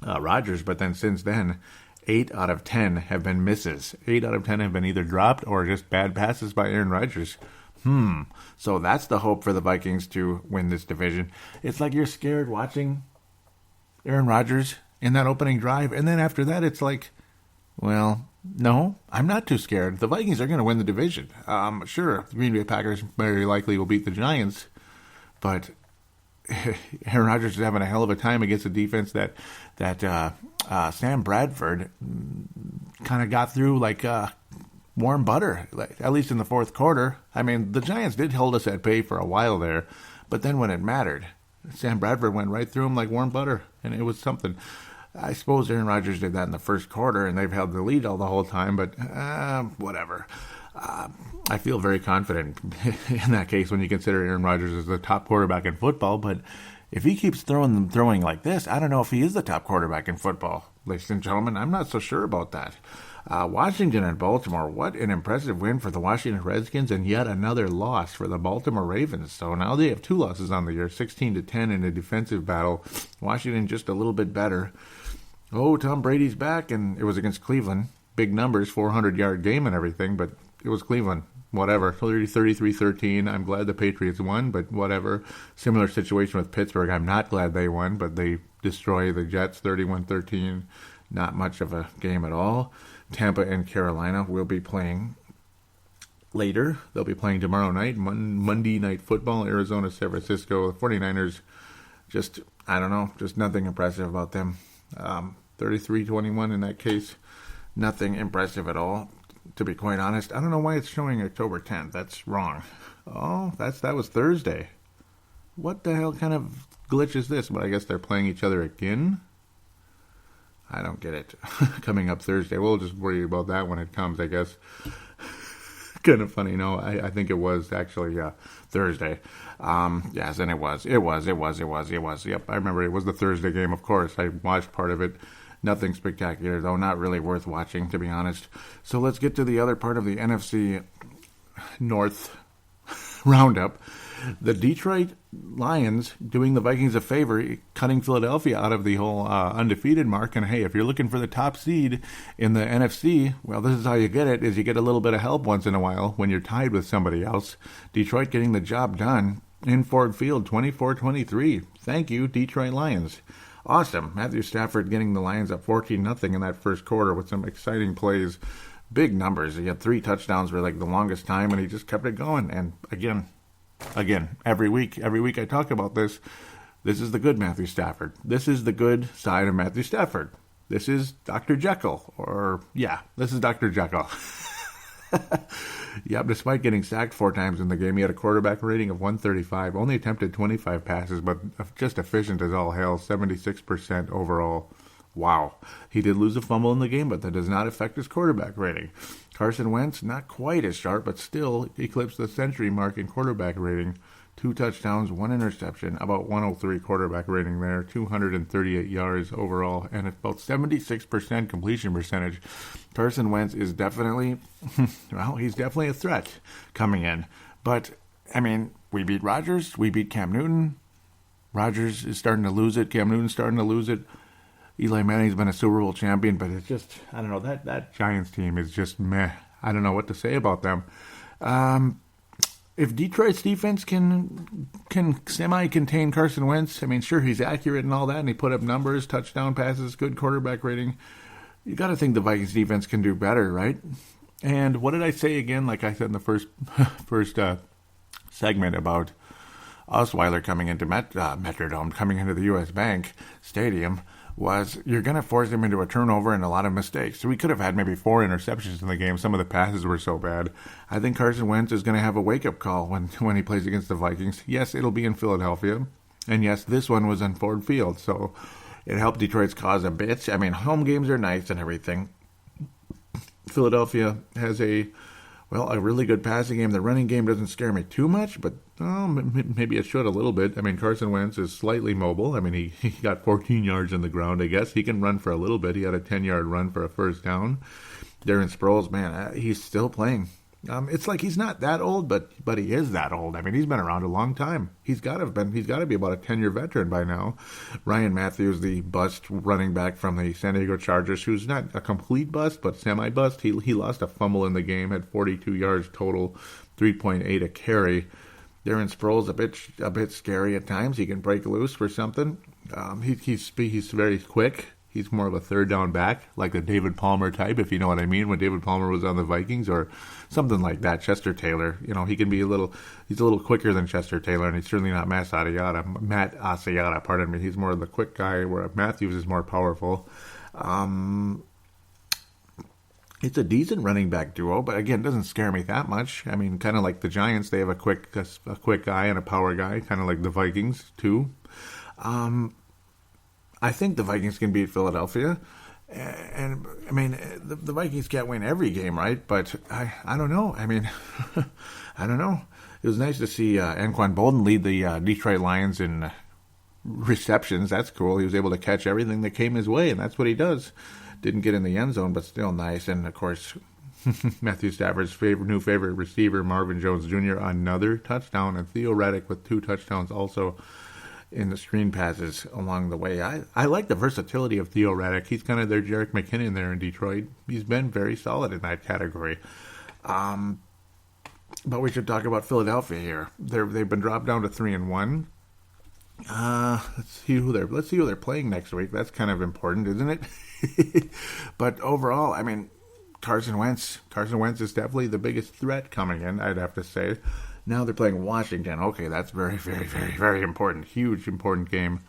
Rodgers. But then since then, 8 out of 10 have been misses. 8 out of 10 have been either dropped or just bad passes by Aaron Rodgers. So that's the hope for the Vikings to win this division. It's like you're scared watching Aaron Rodgers in that opening drive, and then after that it's like, well, no, I'm not too scared. The Vikings are going to win the division. Sure, the Green Bay Packers very likely will beat the Giants, but Aaron Rodgers is having a hell of a time against a defense that Sam Bradford kind of got through like warm butter, at least in the fourth quarter. I mean, the Giants did hold us at bay for a while there, but then when it mattered, Sam Bradford went right through them like warm butter, and it was something. I suppose Aaron Rodgers did that in the first quarter, and they've held the lead all the whole time, but whatever. I feel very confident in that case when you consider Aaron Rodgers as the top quarterback in football, but if he keeps throwing like this, I don't know if he is the top quarterback in football. Ladies and gentlemen, I'm not so sure about that. Washington and Baltimore, what an impressive win for the Washington Redskins, and yet another loss for the Baltimore Ravens. So now they have 2 losses on the year, 16-10 in a defensive battle. Washington just a little bit better. Oh, Tom Brady's back, and it was against Cleveland. Big numbers, 400-yard game and everything, but it was Cleveland. Whatever, 33-13. I'm glad the Patriots won, but whatever. Similar situation with Pittsburgh. I'm not glad they won, but they destroy the Jets 31-13. Not much of a game at all. Tampa and Carolina will be playing later. They'll be playing tomorrow night, Monday Night Football, Arizona, San Francisco. The 49ers, just nothing impressive about them. 33-21 in that case. Nothing impressive at all, to be quite honest. I don't know why it's showing October 10th. That's wrong. Oh, that was Thursday. What the hell kind of glitch is this? But I guess they're playing each other again? I don't get it. Coming up Thursday. We'll just worry about that when it comes, I guess. Kind of funny. No, I think it was actually Thursday. Yes, and it was. Yep, I remember it was the Thursday game, of course. I watched part of it. Nothing spectacular, though. Not really worth watching, to be honest. So let's get to the other part of the NFC North. roundup. The Detroit Lions doing the Vikings a favor, cutting Philadelphia out of the whole undefeated mark. And hey, if you're looking for the top seed in the NFC, well, this is how you get it, is you get a little bit of help once in a while when you're tied with somebody else. Detroit getting the job done in Ford Field, 24-23. Thank you, Detroit Lions. Awesome. Matthew Stafford getting the Lions up 14-0 in that first quarter with some exciting plays. Big numbers. He had 3 touchdowns for like the longest time, and he just kept it going. And again, every week I talk about this. This is the good Matthew Stafford. This is the good side of Matthew Stafford. This is Dr. Jekyll. This is Dr. Jekyll. Yep, despite getting sacked 4 times in the game, he had a quarterback rating of 135, only attempted 25 passes, but just efficient as all hell, 76% overall. Wow. He did lose a fumble in the game, but that does not affect his quarterback rating. Carson Wentz, not quite as sharp, but still eclipsed the century mark in quarterback rating. 2 touchdowns, 1 interception, about 103 quarterback rating there, 238 yards overall, and about 76% completion percentage. Carson Wentz is definitely, he's definitely a threat coming in. But, I mean, we beat Rodgers, we beat Cam Newton. Rodgers is starting to lose it, Cam Newton's starting to lose it. Eli Manning's been a Super Bowl champion, but it's just, I don't know, that Giants team is just meh. I don't know what to say about them. If Detroit's defense can semi-contain Carson Wentz, I mean, sure, he's accurate and all that, and he put up numbers, touchdown passes, good quarterback rating. You got to think the Vikings defense can do better, right? And what did I say again? Like I said in the first segment about Osweiler coming into Metrodome, coming into the U.S. Bank Stadium, was you're going to force him into a turnover and a lot of mistakes. So we could have had maybe 4 interceptions in the game. Some of the passes were so bad. I think Carson Wentz is going to have a wake-up call when he plays against the Vikings. Yes, it'll be in Philadelphia. And yes, this one was in Ford Field. So it helped Detroit's cause a bit. I mean, home games are nice and everything. Philadelphia has a really good passing game. The running game doesn't scare me too much, but maybe it should a little bit. I mean, Carson Wentz is slightly mobile. I mean, he got 14 yards in the ground, I guess. He can run for a little bit. He had a 10-yard run for a first down. Darren Sproles, man, he's still playing. It's like he's not that old, but he is that old. I mean, he's been around a long time. He's got to be about a 10-year veteran by now. Ryan Matthews, the bust running back from the San Diego Chargers, who's not a complete bust, but semi-bust. He lost a fumble in the game, had 42 yards total, 3.8 a carry. Darren Sproles a bit scary at times. He can break loose for something. He's very quick. He's more of a third down back, like the David Palmer type, if you know what I mean, when David Palmer was on the Vikings, or something like that. Chester Taylor, he can be he's a little quicker than Chester Taylor, and he's certainly not Matt Asiata, pardon me. He's more of the quick guy, where Matthews is more powerful. It's a decent running back duo, but again, it doesn't scare me that much. I mean, kind of like the Giants, they have a quick guy and a power guy, kind of like the Vikings too. I think the Vikings can beat Philadelphia, and I mean, the Vikings can't win every game, right? But I don't know. I mean, I don't know. It was nice to see Anquan Bolden lead the Detroit Lions in receptions. That's cool. He was able to catch everything that came his way, and that's what he does. Didn't get in the end zone, but still nice. And of course, Matthew Stafford's new favorite receiver, Marvin Jones Jr., another touchdown, and Theo Riddick with 2 touchdowns also in the screen passes along the way. I like the versatility of Theo Riddick. He's kind of their Jerick McKinnon there in Detroit. He's been very solid in that category. But we should talk about Philadelphia here. They've been dropped down to 3-1. Let's see who they're playing next week. That's kind of important, isn't it? But overall, I mean, Carson Wentz is definitely the biggest threat coming in, I'd have to say. Now they're playing Washington. Okay, that's very, very, very, very important. Huge, important game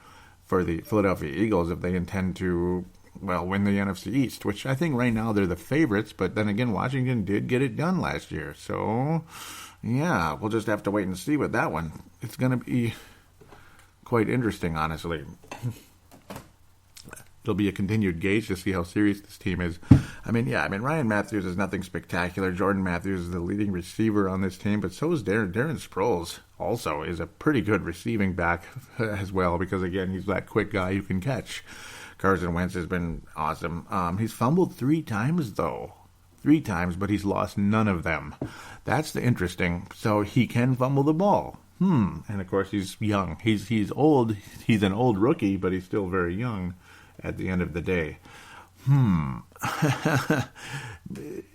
for the Philadelphia Eagles if they intend to, win the NFC East, which I think right now they're the favorites. But then again, Washington did get it done last year. So, yeah, we'll just have to wait and see with that one. It's going to be quite interesting, honestly. It'll be a continued gauge to see how serious this team is. I mean, Ryan Matthews is nothing spectacular. Jordan Matthews is the leading receiver on this team, but so is Darren Sproles. Also is a pretty good receiving back as well, because again, he's that quick guy who can catch. Carson Wentz has been awesome. He's fumbled 3 times though. 3 times, but he's lost none of them. That's the interesting. So he can fumble the ball. And of course he's young. He's old. He's an old rookie, but he's still very young at the end of the day.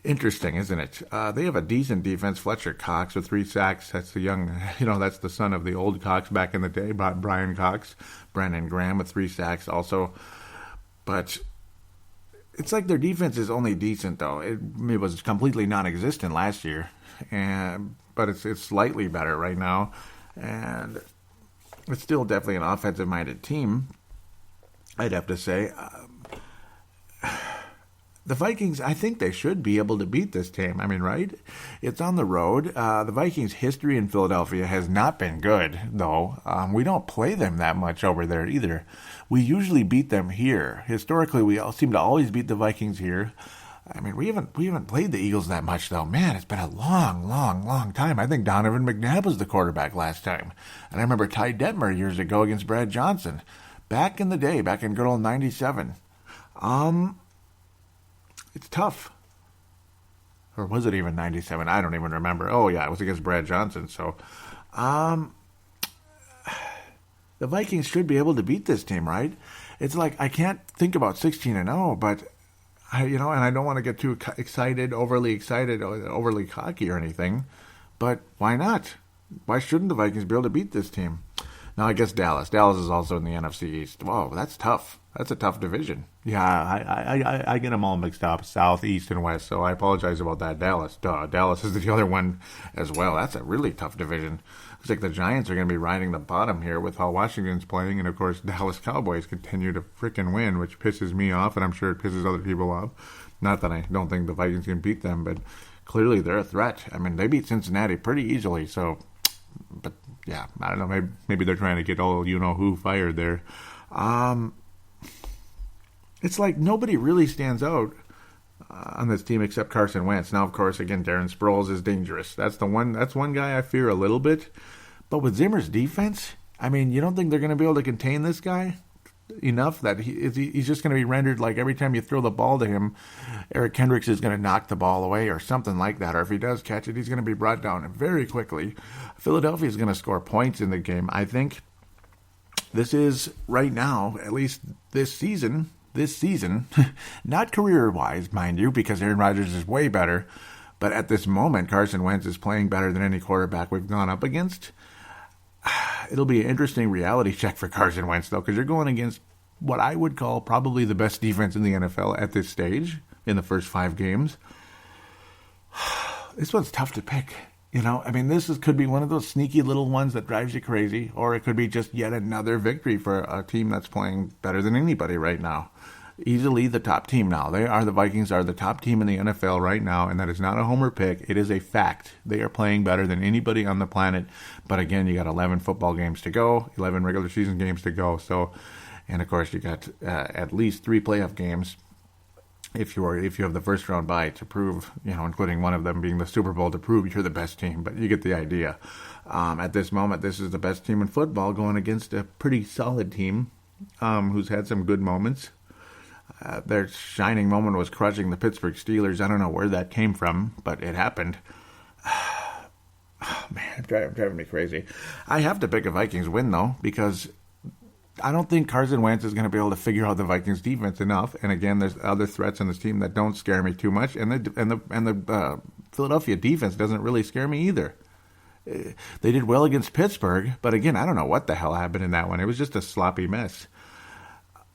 Interesting, isn't it? They have a decent defense. Fletcher Cox with 3 sacks. That's the young, that's the son of the old Cox back in the day, Brian Cox. Brandon Graham with 3 sacks also. But it's like their defense is only decent, though. It was completely non-existent last year, but it's slightly better right now. And it's still definitely an offensive-minded team, I'd have to say. The Vikings, I think they should be able to beat this team. I mean, right? It's on the road. The Vikings' history in Philadelphia has not been good, though. We don't play them that much over there either. We usually beat them here. Historically, we all seem to always beat the Vikings here. I mean, we haven't played the Eagles that much, though. Man, it's been a long time. I think Donovan McNabb was the quarterback last time. And I remember Ty Detmer years ago against Brad Johnson. Back in the day, back in good old 97. It's tough. Or was it even 97? I don't even remember. Oh, yeah, it was against Brad Johnson. So, the Vikings should be able to beat this team, right? It's like I can't think about 16-0, but and I don't want to get too overly cocky or anything. But why not? Why shouldn't the Vikings be able to beat this team? Now, I guess Dallas. Dallas is also in the NFC East. Whoa, that's tough. That's a tough division. Yeah, I get them all mixed up, South, East, and West, so I apologize about that. Dallas is the other one as well. That's a really tough division. Looks like the Giants are going to be riding the bottom here with how Washington's playing, and of course, Dallas Cowboys continue to freaking win, which pisses me off, and I'm sure it pisses other people off. Not that I don't think the Vikings can beat them, but clearly they're a threat. I mean, they beat Cincinnati pretty easily, so... But, yeah, I don't know. Maybe they're trying to get old you-know-who fired there. It's like nobody really stands out on this team except Carson Wentz. Now, of course, again, Darren Sproles is dangerous. That's one guy I fear a little bit. But with Zimmer's defense, I mean, you don't think they're going to be able to contain this guy enough that he's just going to be rendered like every time you throw the ball to him, Eric Kendricks is going to knock the ball away or something like that. Or if he does catch it, he's going to be brought down very quickly. Philadelphia is going to score points in the game. I think this is right now, at least this season, not career-wise, mind you, because Aaron Rodgers is way better. But at this moment, Carson Wentz is playing better than any quarterback we've gone up against. It'll be an interesting reality check for Carson Wentz, though, because you're going against what I would call probably the best defense in the NFL at this stage in the first 5 games. This one's tough to pick. I mean, could be one of those sneaky little ones that drives you crazy, or it could be just yet another victory for a team that's playing better than anybody right now. Easily the top team now. The Vikings are the top team in the NFL right now, and that is not a homer pick. It is a fact. They are playing better than anybody on the planet. But again, you got 11 football games to go, 11 regular season games to go. So, and of course, you got at least 3 playoff games if you have the first round bye to prove, including one of them being the Super Bowl, to prove you're the best team. But you get the idea. At this moment, this is the best team in football going against a pretty solid team who's had some good moments. Their shining moment was crushing the Pittsburgh Steelers. I don't know where that came from, but it happened. Oh, man, driving me crazy. I have to pick a Vikings win, though, because I don't think Carson Wentz is going to be able to figure out the Vikings defense enough. And again, there's other threats on this team that don't scare me too much. And the Philadelphia defense doesn't really scare me either. They did well against Pittsburgh, but again, I don't know what the hell happened in that one. It was just a sloppy mess.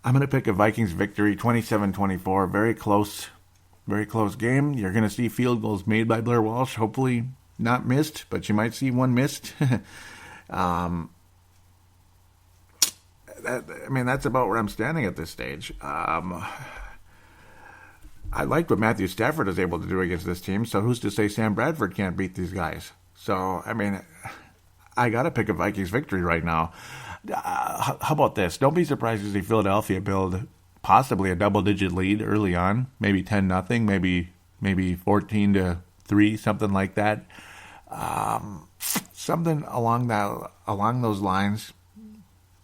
I'm going to pick a Vikings victory, 27-24. Very close game. You're going to see field goals made by Blair Walsh. Hopefully not missed, but you might see one missed. That's about where I'm standing at this stage. I liked what Matthew Stafford is able to do against this team, so who's to say Sam Bradford can't beat these guys? So, I got to pick a Vikings victory right now. How about this? Don't be surprised to see Philadelphia build possibly a double-digit lead early on, maybe 10-0, maybe 14-3, something like that. Something along those lines.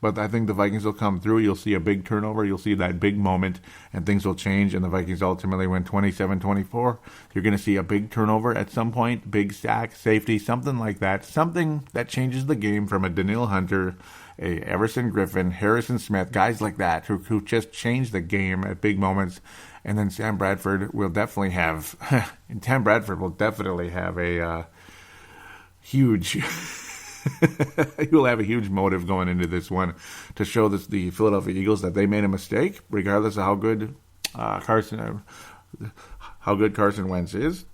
But I think the Vikings will come through. You'll see a big turnover. You'll see that big moment, and things will change, and the Vikings ultimately win 27-24. You're going to see a big turnover at some point, big sack, safety, something like that. Something that changes the game from a Danielle Hunter, a Everson Griffin, Harrison Smith, guys like that who just change the game at big moments. And then Sam Bradford will definitely have a huge... he will have a huge motive going into this one to show the Philadelphia Eagles that they made a mistake, regardless of how good Carson Wentz is.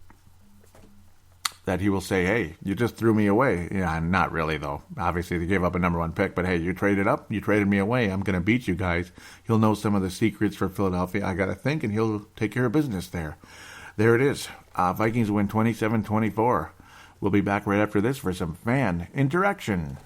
That he will say, "Hey, you just threw me away." Yeah, not really though. Obviously, they gave up a number 1 pick, but hey, you traded up, you traded me away. I'm gonna beat you guys. He'll know some of the secrets for Philadelphia. I gotta think, and he'll take care of business there. There it is. Vikings win 27-24. We'll be back right after this for some fan interaction.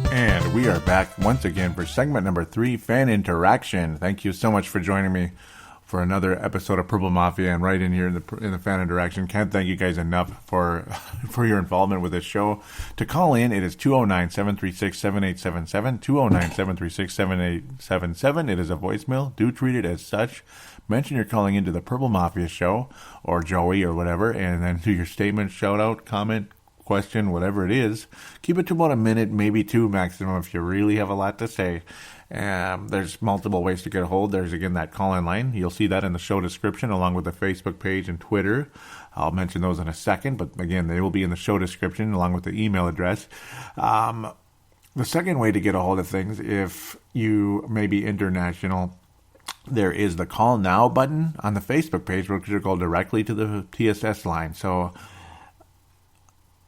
And we are back once again for segment number 3, fan interaction. Thank you so much for joining me for another episode of Purple Mafia, and right in here in the fan interaction. Can't thank you guys enough for your involvement with this show. To call in, it is 209-736-7877, 209-736-7877. It is a voicemail. Do treat it as such. Mention you're calling into the Purple Mafia show, or Joey, or whatever, and then do your statement, shout out, comment, question, whatever it is. Keep it to about a minute, maybe 2 maximum if you really have a lot to say. There's multiple ways to get a hold. There's, again, that call-in line. You'll see that in the show description along with the Facebook page and Twitter. I'll mention those in a second, but again, they will be in the show description along with the email address. The second way to get a hold of things, if you may be international, there is the Call Now button on the Facebook page, which will go directly to the TSS line. So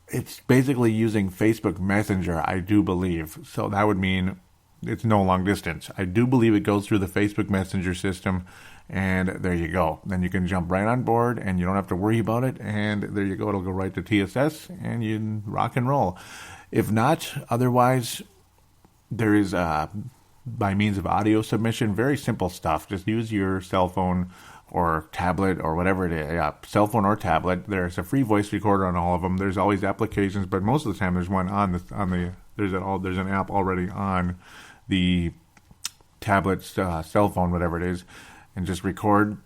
it's basically using Facebook Messenger, I do believe. So that would mean it's no long distance. I do believe it goes through the Facebook Messenger system, and there you go. Then you can jump right on board, and you don't have to worry about it, and there you go. It'll go right to TSS, and you rock and roll. If not, otherwise, there is, by means of audio submission, very simple stuff. Just use your cell phone or tablet or whatever it is. Yeah, cell phone or tablet. There's a free voice recorder on all of them. There's always applications, but most of the time there's one there's an app already on the tablet, cell phone, whatever it is, and just record.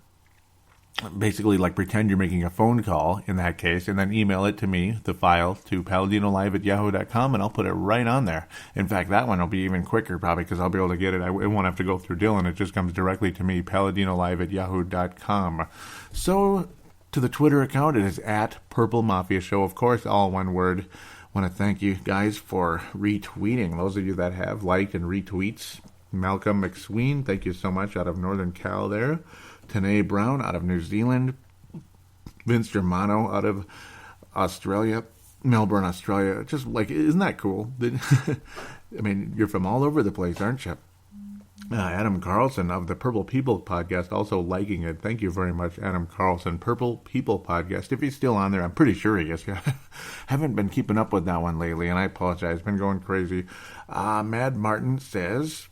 Basically, like pretend you're making a phone call in that case, and then email it to me, the file, to paladinolive@yahoo.com, and I'll put it right on there. In fact, that one will be even quicker probably because I'll be able to get it. It won't have to go through Dylan. It just comes directly to me, paladinolive@yahoo.com. So, to the Twitter account, it is at Purple Mafia Show, of course, all one word. Want to thank you guys for retweeting. Those of you that have liked and retweets. Malcolm McSween, thank you so much, out of Northern Cal there. Tanae Brown out of New Zealand. Vince Germano out of Australia. Melbourne, Australia. Just like, isn't that cool? I mean, you're from all over the place, aren't you? Adam Carlson of the Purple People podcast also liking it. Thank you very much, Adam Carlson. Purple People podcast. If he's still on there, I'm pretty sure he is. Haven't been keeping up with that one lately, and I apologize. Been going crazy. Mad Martin says,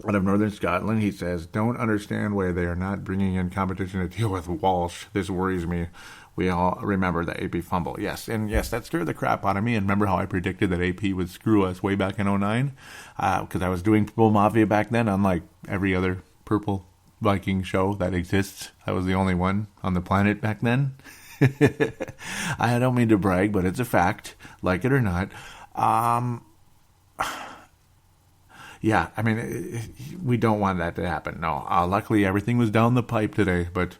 out of Northern Scotland, he says, don't understand why they are not bringing in competition to deal with Walsh. This worries me. We all remember the AP fumble. Yes, and yes, that scared the crap out of me. And remember how I predicted that AP would screw us way back in 2009? Because I was doing Purple Mafia back then, unlike every other Purple Viking show that exists. I was the only one on the planet back then. I don't mean to brag, but it's a fact, like it or not. Yeah, I mean, we don't want that to happen. No, luckily everything was down the pipe today, but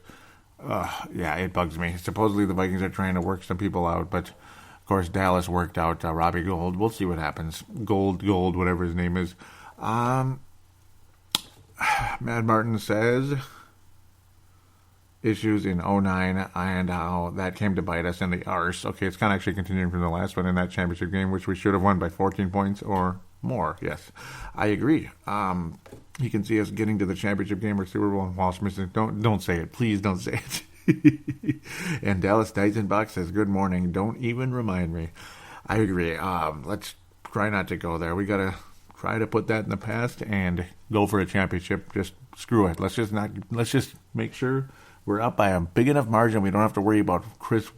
yeah, it bugs me. Supposedly the Vikings are trying to work some people out, but of course Dallas worked out Robbie Gould. We'll see what happens. Gold, whatever his name is. Mad Martin says issues in 2009 and how that came to bite us in the arse. Okay, it's kind of actually continuing from the last one in that championship game, which we should have won by 14 points or more. Yes, I agree. You can see us getting to the championship game or Super Bowl and Walsh missing. Don't say it. Please don't say it. And Dallas Dysenbach says, good morning. Don't even remind me. I agree. Let's try not to go there. We got to try to put that in the past and go for a championship. Just screw it. Let's just make sure we're up by a big enough margin. We don't have to worry about Chris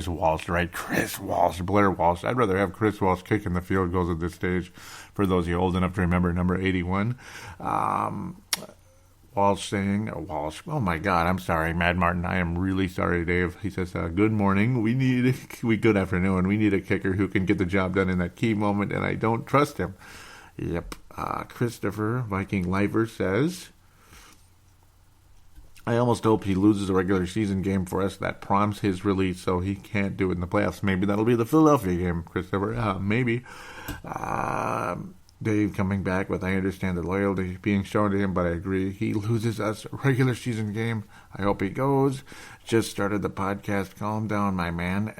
Walsh, right? Chris Walsh, Blair Walsh. I'd rather have Chris Walsh kicking the field goals at this stage. For those of you old enough to remember number 81. Walsh saying, oh my God, I'm sorry, Mad Martin. I am really sorry, Dave. He says, good morning. Good afternoon. We need a kicker who can get the job done in that key moment, and I don't trust him. Yep. Christopher Viking Liver says, I almost hope he loses a regular season game for us that prompts his release so he can't do it in the playoffs. Maybe that'll be the Philadelphia game, Christopher. Maybe. Dave coming back with, I understand the loyalty being shown to him, but I agree. He loses us a regular season game. I hope he goes. Just started the podcast. Calm down, my man.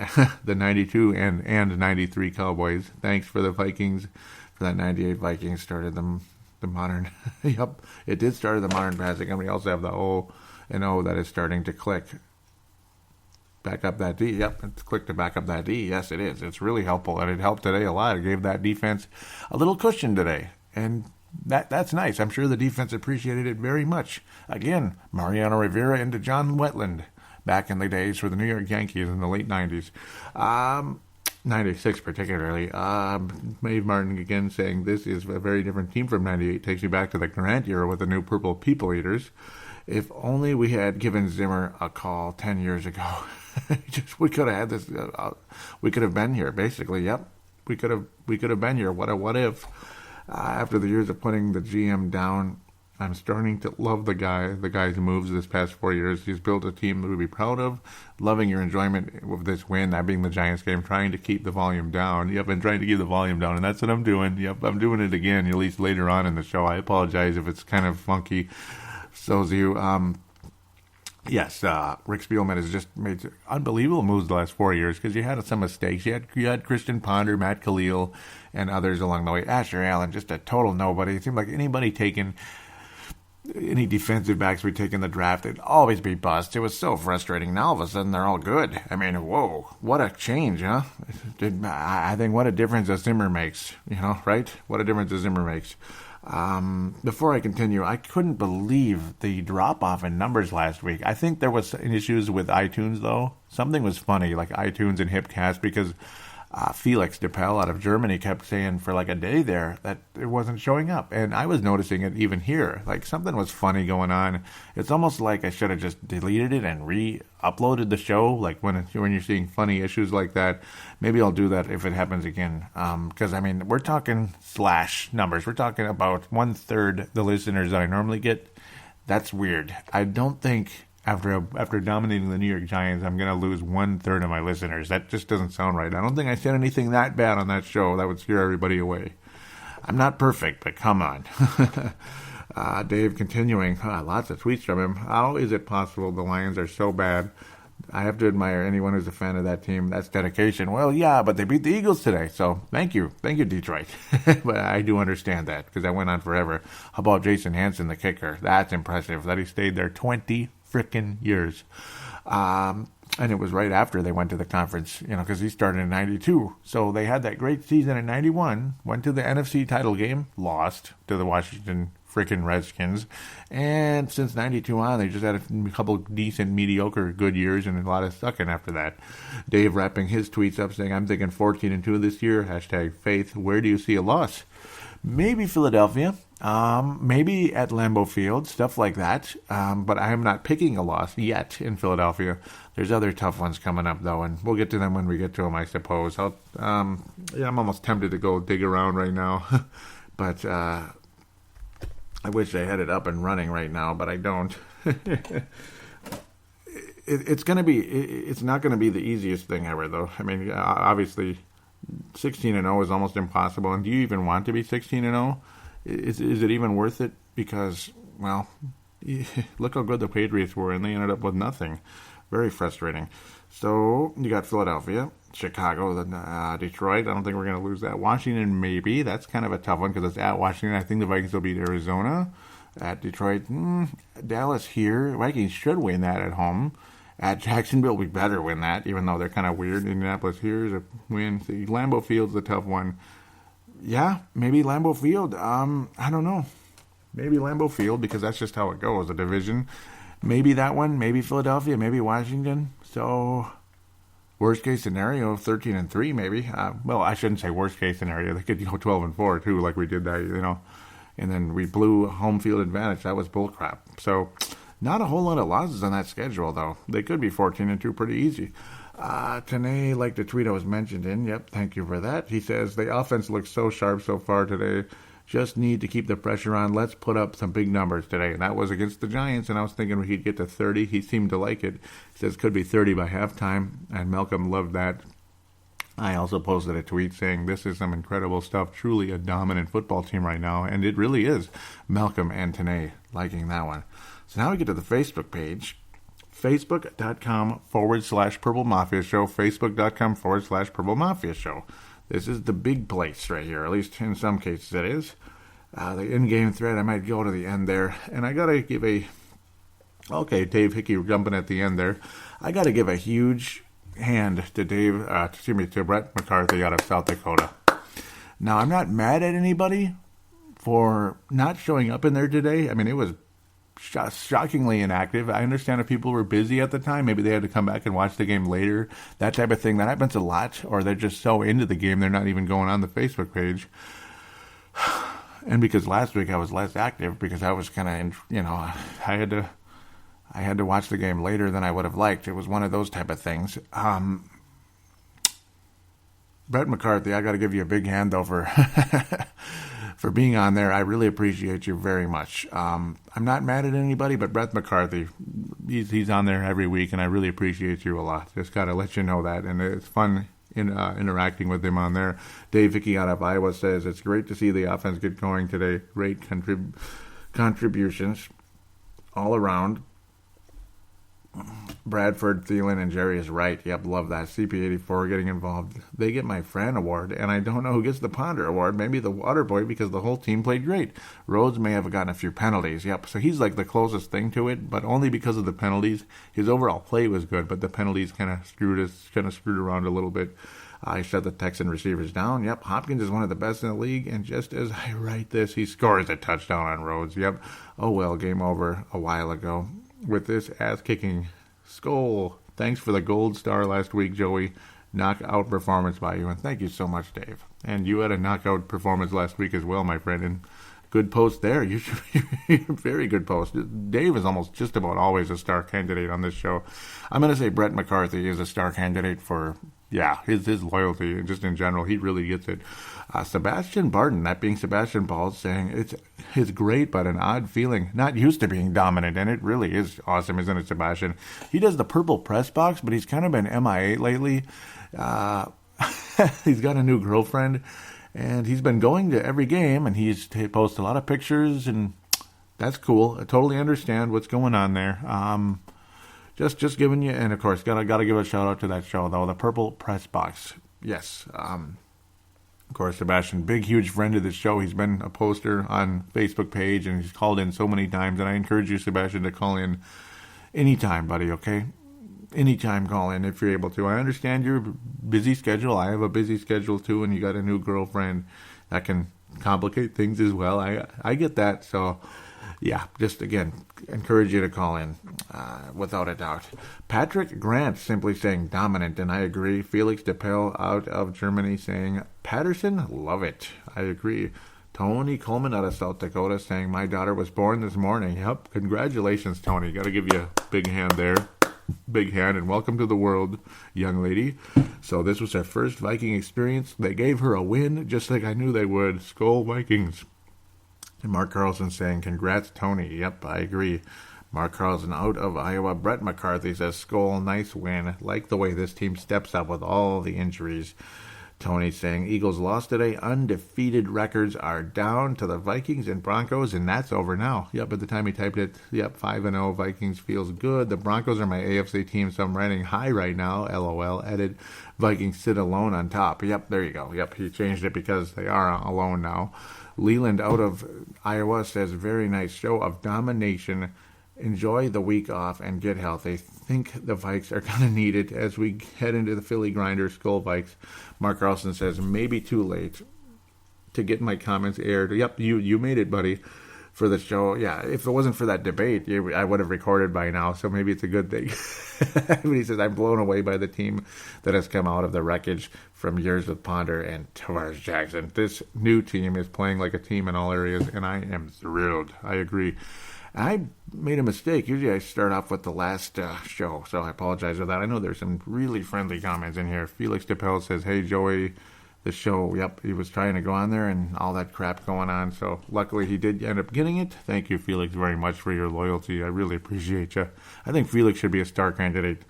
The 92 and 93 Cowboys. Thanks for the Vikings. For that 98 Vikings started the modern. Yep, it did start the modern passing. And we also have the O and O that is starting to click. Back up that D. Yep, it's click to back up that D. Yes, it is. It's really helpful, and it helped today a lot. It gave that defense a little cushion today, and that's nice. I'm sure the defense appreciated it very much. Again, Mariano Rivera into John Wetland back in the days for the New York Yankees in the late 90s. 96 particularly. Maeve Martin again saying this is a very different team from 98. Takes you back to the Grant era with the new Purple People Eaters. If only we had given Zimmer a call 10 years ago. We could have had this. We could have been here, basically. Yep, we could have been here. What if? After the years of putting the GM down, I'm starting to love the guy. The guy's moves this past 4 years. He's built a team that we'd be proud of. Loving your enjoyment of this win, that being the Giants game. Trying to keep the volume down. Yep, and trying to keep the volume down, and that's what I'm doing. Yep, I'm doing it again. At least later on in the show. I apologize if it's kind of funky. So's you. Yes, Rick Spielman has just made unbelievable moves the last 4 years because you had some mistakes. You had Christian Ponder, Matt Khalil, and others along the way. Asher Allen, just a total nobody. It seemed like any defensive backs we take in the draft, they'd always be bust. It was so frustrating. Now all of a sudden they're all good. I mean, whoa, what a change, huh? I think what a difference a Zimmer makes, right? What a difference a Zimmer makes. Before I continue, I couldn't believe the drop-off in numbers last week. I think there was issues with iTunes, though. Something was funny, like iTunes and Hipcast, because Felix DePel out of Germany kept saying for like a day there that it wasn't showing up. And I was noticing it even here. Like something was funny going on. It's almost like I should have just deleted it and re-uploaded the show. Like when you're seeing funny issues like that, maybe I'll do that if it happens again. Because, I mean, we're talking slash numbers. We're talking about 1/3 the listeners that I normally get. That's weird. I don't think after dominating the New York Giants, I'm going to lose 1/3 of my listeners. That just doesn't sound right. I don't think I said anything that bad on that show that would scare everybody away. I'm not perfect, but come on. Dave continuing, lots of tweets from him. How is it possible the Lions are so bad? I have to admire anyone who's a fan of that team. That's dedication. Well, yeah, but they beat the Eagles today, so thank you. Thank you, Detroit. But I do understand that because that went on forever. How about Jason Hansen, the kicker? That's impressive that he stayed there 20 frickin' years. And it was right after they went to the conference, because he started in 92. So they had that great season in 91, went to the NFC title game, lost to the Washington frickin' Redskins. And since 92 on, they just had a couple decent, mediocre, good years and a lot of sucking after that. Dave wrapping his tweets up saying, I'm thinking 14-2 this year, #faith. Where do you see a loss? Maybe Philadelphia, maybe at Lambeau Field, stuff like that. But I am not picking a loss yet in Philadelphia. There's other tough ones coming up, though, and we'll get to them when we get to them, I suppose. I'm almost tempted to go dig around right now, but I wish I had it up and running right now, but I don't. It's not going to be the easiest thing ever, though. I mean, obviously, 16-0 is almost impossible. And do you even want to be 16-0? Is it even worth it? Because, well, look how good the Patriots were, and they ended up with nothing. Very frustrating. So you got Philadelphia, Chicago, Detroit. I don't think we're going to lose that. Washington, maybe. That's kind of a tough one because it's at Washington. I think the Vikings will beat Arizona. At Detroit, Dallas here. Vikings should win that at home. At Jacksonville, we better win that, even though they're kind of weird. Indianapolis here is a win. See, Lambeau Field's a tough one. Yeah, maybe Lambeau Field. I don't know. Maybe Lambeau Field, because that's just how it goes, a division. Maybe that one, maybe Philadelphia, maybe Washington. So, worst case scenario, 13-3 maybe. Well, I shouldn't say worst case scenario. They could go 12-4 too, like we did that, And then we blew home field advantage. That was bullcrap. So, not a whole lot of losses on that schedule, though. They could be 14-2 pretty easy. Tanae, like the tweet I was mentioned in. Yep, thank you for that. He says, the offense looks so sharp so far today. Just need to keep the pressure on. Let's put up some big numbers today. And that was against the Giants, and I was thinking we could get to 30. He seemed to like it. He says could be 30 by halftime, and Malcolm loved that. I also posted a tweet saying this is some incredible stuff. Truly a dominant football team right now, and it really is. Malcolm and Tanae liking that one. So now we get to the Facebook page. Facebook.com/Purple Mafia Show. Facebook.com/Purple Mafia Show. This is the big place right here, at least in some cases it is. The in-game thread, I might go to the end there. And I got to give okay, Dave Hickey jumping at the end there. I got to give a huge hand to to Brett McCarthy out of South Dakota. Now, I'm not mad at anybody for not showing up in there today. I mean, it was shockingly inactive. I understand if people were busy at the time, maybe they had to come back and watch the game later, that type of thing. That happens a lot, or they're just so into the game they're not even going on the Facebook page. And because last week I was less active because I was kind of, I had to watch the game later than I would have liked. It was one of those type of things. Brett McCarthy, I got to give you a big hand though for being on there. I really appreciate you very much. I'm not mad at anybody, but Brett McCarthy, he's on there every week, and I really appreciate you a lot. Just got to let you know that, and it's fun interacting with him on there. Dave Hickey out of Iowa says, it's great to see the offense get going today. Great contributions all around. Bradford, Thielen, and Jerry is right. Yep, love that. CP84 getting involved. They get my Fran Award, and I don't know who gets the Ponder Award. Maybe the Water Boy, because the whole team played great. Rhodes may have gotten a few penalties. Yep, so he's like the closest thing to it, but only because of the penalties. His overall play was good, but the penalties kind of screwed around a little bit. I shut the Texan receivers down. Yep, Hopkins is one of the best in the league, and just as I write this, he scores a touchdown on Rhodes. Yep, oh well, game over a while ago. With this ass-kicking skull. Thanks for the gold star last week, Joey. Knockout performance by you, and thank you so much, Dave. And you had a knockout performance last week as well, my friend, and good post there. You should be very good post. Dave is almost just about always a star candidate on this show. I'm going to say Brett McCarthy is a star candidate for, his loyalty, and just in general, he really gets it. Sebastian Barton, that being Sebastian Balls, saying it's great, but an odd feeling. Not used to being dominant, and it really is awesome, isn't it, Sebastian? He does the purple press box, but he's kind of been MIA lately. He's got a new girlfriend, and he's been going to every game, and he posts a lot of pictures, and that's cool. I totally understand what's going on there. Just giving you, and of course, gotta give a shout out to that show though, the Purple Press Box. Yes. Of course, Sebastian, big, huge friend of the show. He's been a poster on Facebook page, and he's called in so many times. And I encourage you, Sebastian, to call in anytime, buddy. Okay, anytime, call in if you're able to. I understand your busy schedule. I have a busy schedule too, and you got a new girlfriend. That can complicate things as well. I get that. So, yeah, just again, encourage you to call in, without a doubt. Patrick Grant simply saying dominant, and I agree. Felix DePel out of Germany saying Patterson, love it. I agree. Tony Coleman out of South Dakota saying my daughter was born this morning. Yep, congratulations, Tony. Got to give you a big hand there. Big hand, and welcome to the world, young lady. So this was her first Viking experience. They gave her a win, just like I knew they would. Skol Vikings. And Mark Carlson saying, congrats, Tony. Yep, I agree. Mark Carlson out of Iowa. Brett McCarthy says, Skol, nice win. Like the way this team steps up with all the injuries. Tony saying, Eagles lost today. Undefeated records are down to the Vikings and Broncos, and that's over now. Yep, at the time he typed it, 5-0. Vikings feels good. The Broncos are my AFC team, so I'm riding high right now. LOL. Added, Vikings sit alone on top. Yep, there you go. Yep, he changed it because they are alone now. Leland out of Iowa says, very nice show of domination. Enjoy the week off and get healthy. Think the Vikes are going to need it as we head into the Philly Grinders. Skol Vikes. Mark Carlson says, maybe too late. to get my comments aired. Yep, you made it, buddy, for the show. Yeah, if it wasn't for that debate, I would have recorded by now, so maybe it's a good thing. But he says, I'm blown away by the team that has come out of the wreckage from years with Ponder and Tavares Jackson. This new team is playing like a team in all areas, and I am thrilled. I agree. I made a mistake. Usually I start off with the last show, so I apologize for that. I know there's some really friendly comments in here. Felix DePel says, hey, Joey, the show, yep, he was trying to go on there and all that crap going on, so luckily he did end up getting it. Thank you, Felix, very much for your loyalty. I really appreciate you. I think Felix should be a star candidate.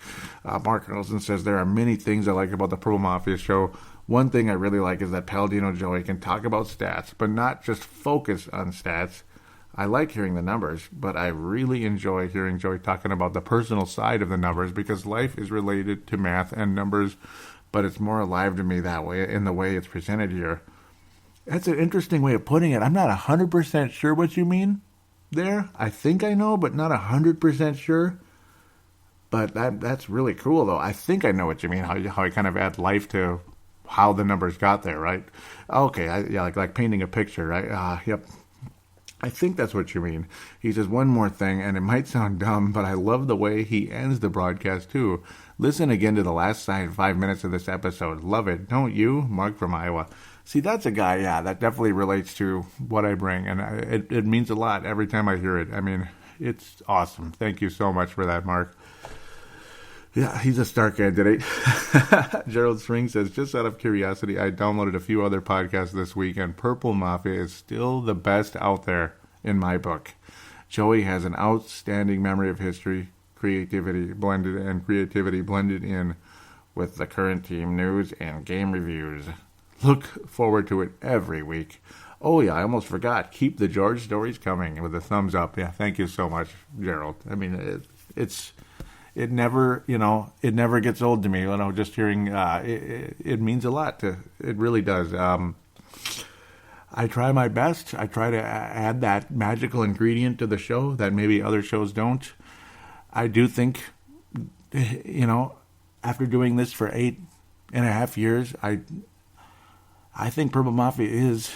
Mark Nelson says, there are many things I like about the Purple Mafia show. One thing I really like is that Paladino Joey can talk about stats, but not just focus on stats. I like hearing the numbers, but I really enjoy hearing Joey talking about the personal side of the numbers because life is related to math and numbers, but it's more alive to me that way, in the way it's presented here. That's an interesting way of putting it. I'm not 100% sure what you mean there. I think I know, but not 100% sure. But that's really cool, though. I think I know what you mean, how I kind of add life to how the numbers got there, right? Okay, like painting a picture, right? Yep. I think that's what you mean. He says one more thing, and it might sound dumb, but I love the way he ends the broadcast, too. Listen again to the last 5 minutes of this episode. Love it. Don't you? Mark from Iowa. See, that's a guy, that definitely relates to what I bring, and it means a lot every time I hear it. I mean, it's awesome. Thank you so much for that, Mark. Yeah, he's a star candidate. Gerald String says, just out of curiosity, I downloaded a few other podcasts this week, and Purple Mafia is still the best out there in my book. Joey has an outstanding memory of history, creativity blended in with the current team news and game reviews. Look forward to it every week. Oh, yeah, I almost forgot. Keep the George stories coming with a thumbs up. Yeah, thank you so much, Gerald. I mean, it never gets old to me. Just hearing it means a lot. It really does. I try my best. I try to add that magical ingredient to the show that maybe other shows don't. I do think, after doing this for 8.5 years, I think Purple Mafia is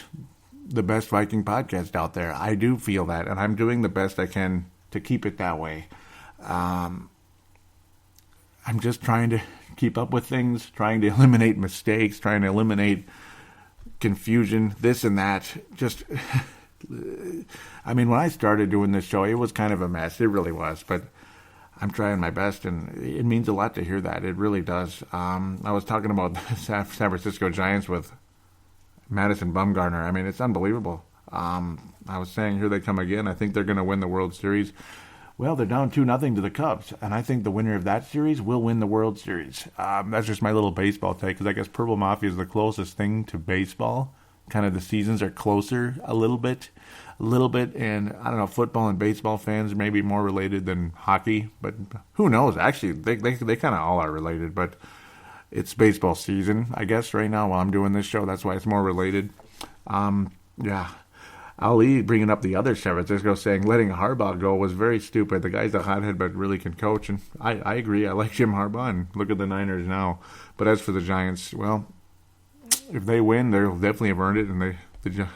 the best Viking podcast out there. I do feel that, and I'm doing the best I can to keep it that way. I'm just trying to keep up with things, trying to eliminate mistakes, trying to eliminate confusion, this and that. I mean, when I started doing this show, it was kind of a mess. It really was, but I'm trying my best, and it means a lot to hear that. It really does. I was talking about the San Francisco Giants with Madison Bumgarner. I mean, it's unbelievable. I was saying, here they come again. I think they're going to win the World Series. Well, they're down 2-0 to the Cubs, and I think the winner of that series will win the World Series. That's just my little baseball take, because I guess Purple Mafia is the closest thing to baseball. Kind of the seasons are closer a little bit, and I don't know, football and baseball fans may be more related than hockey, but who knows? Actually, they kind of all are related, but it's baseball season, I guess, right now while I'm doing this show. That's why it's more related. Yeah. Ali bringing up the other San Francisco, saying letting Harbaugh go was very stupid. The guy's a hothead but really can coach, and I agree. I like Jim Harbaugh, and look at the Niners now. But as for the Giants, well, if they win, they'll definitely have earned it, and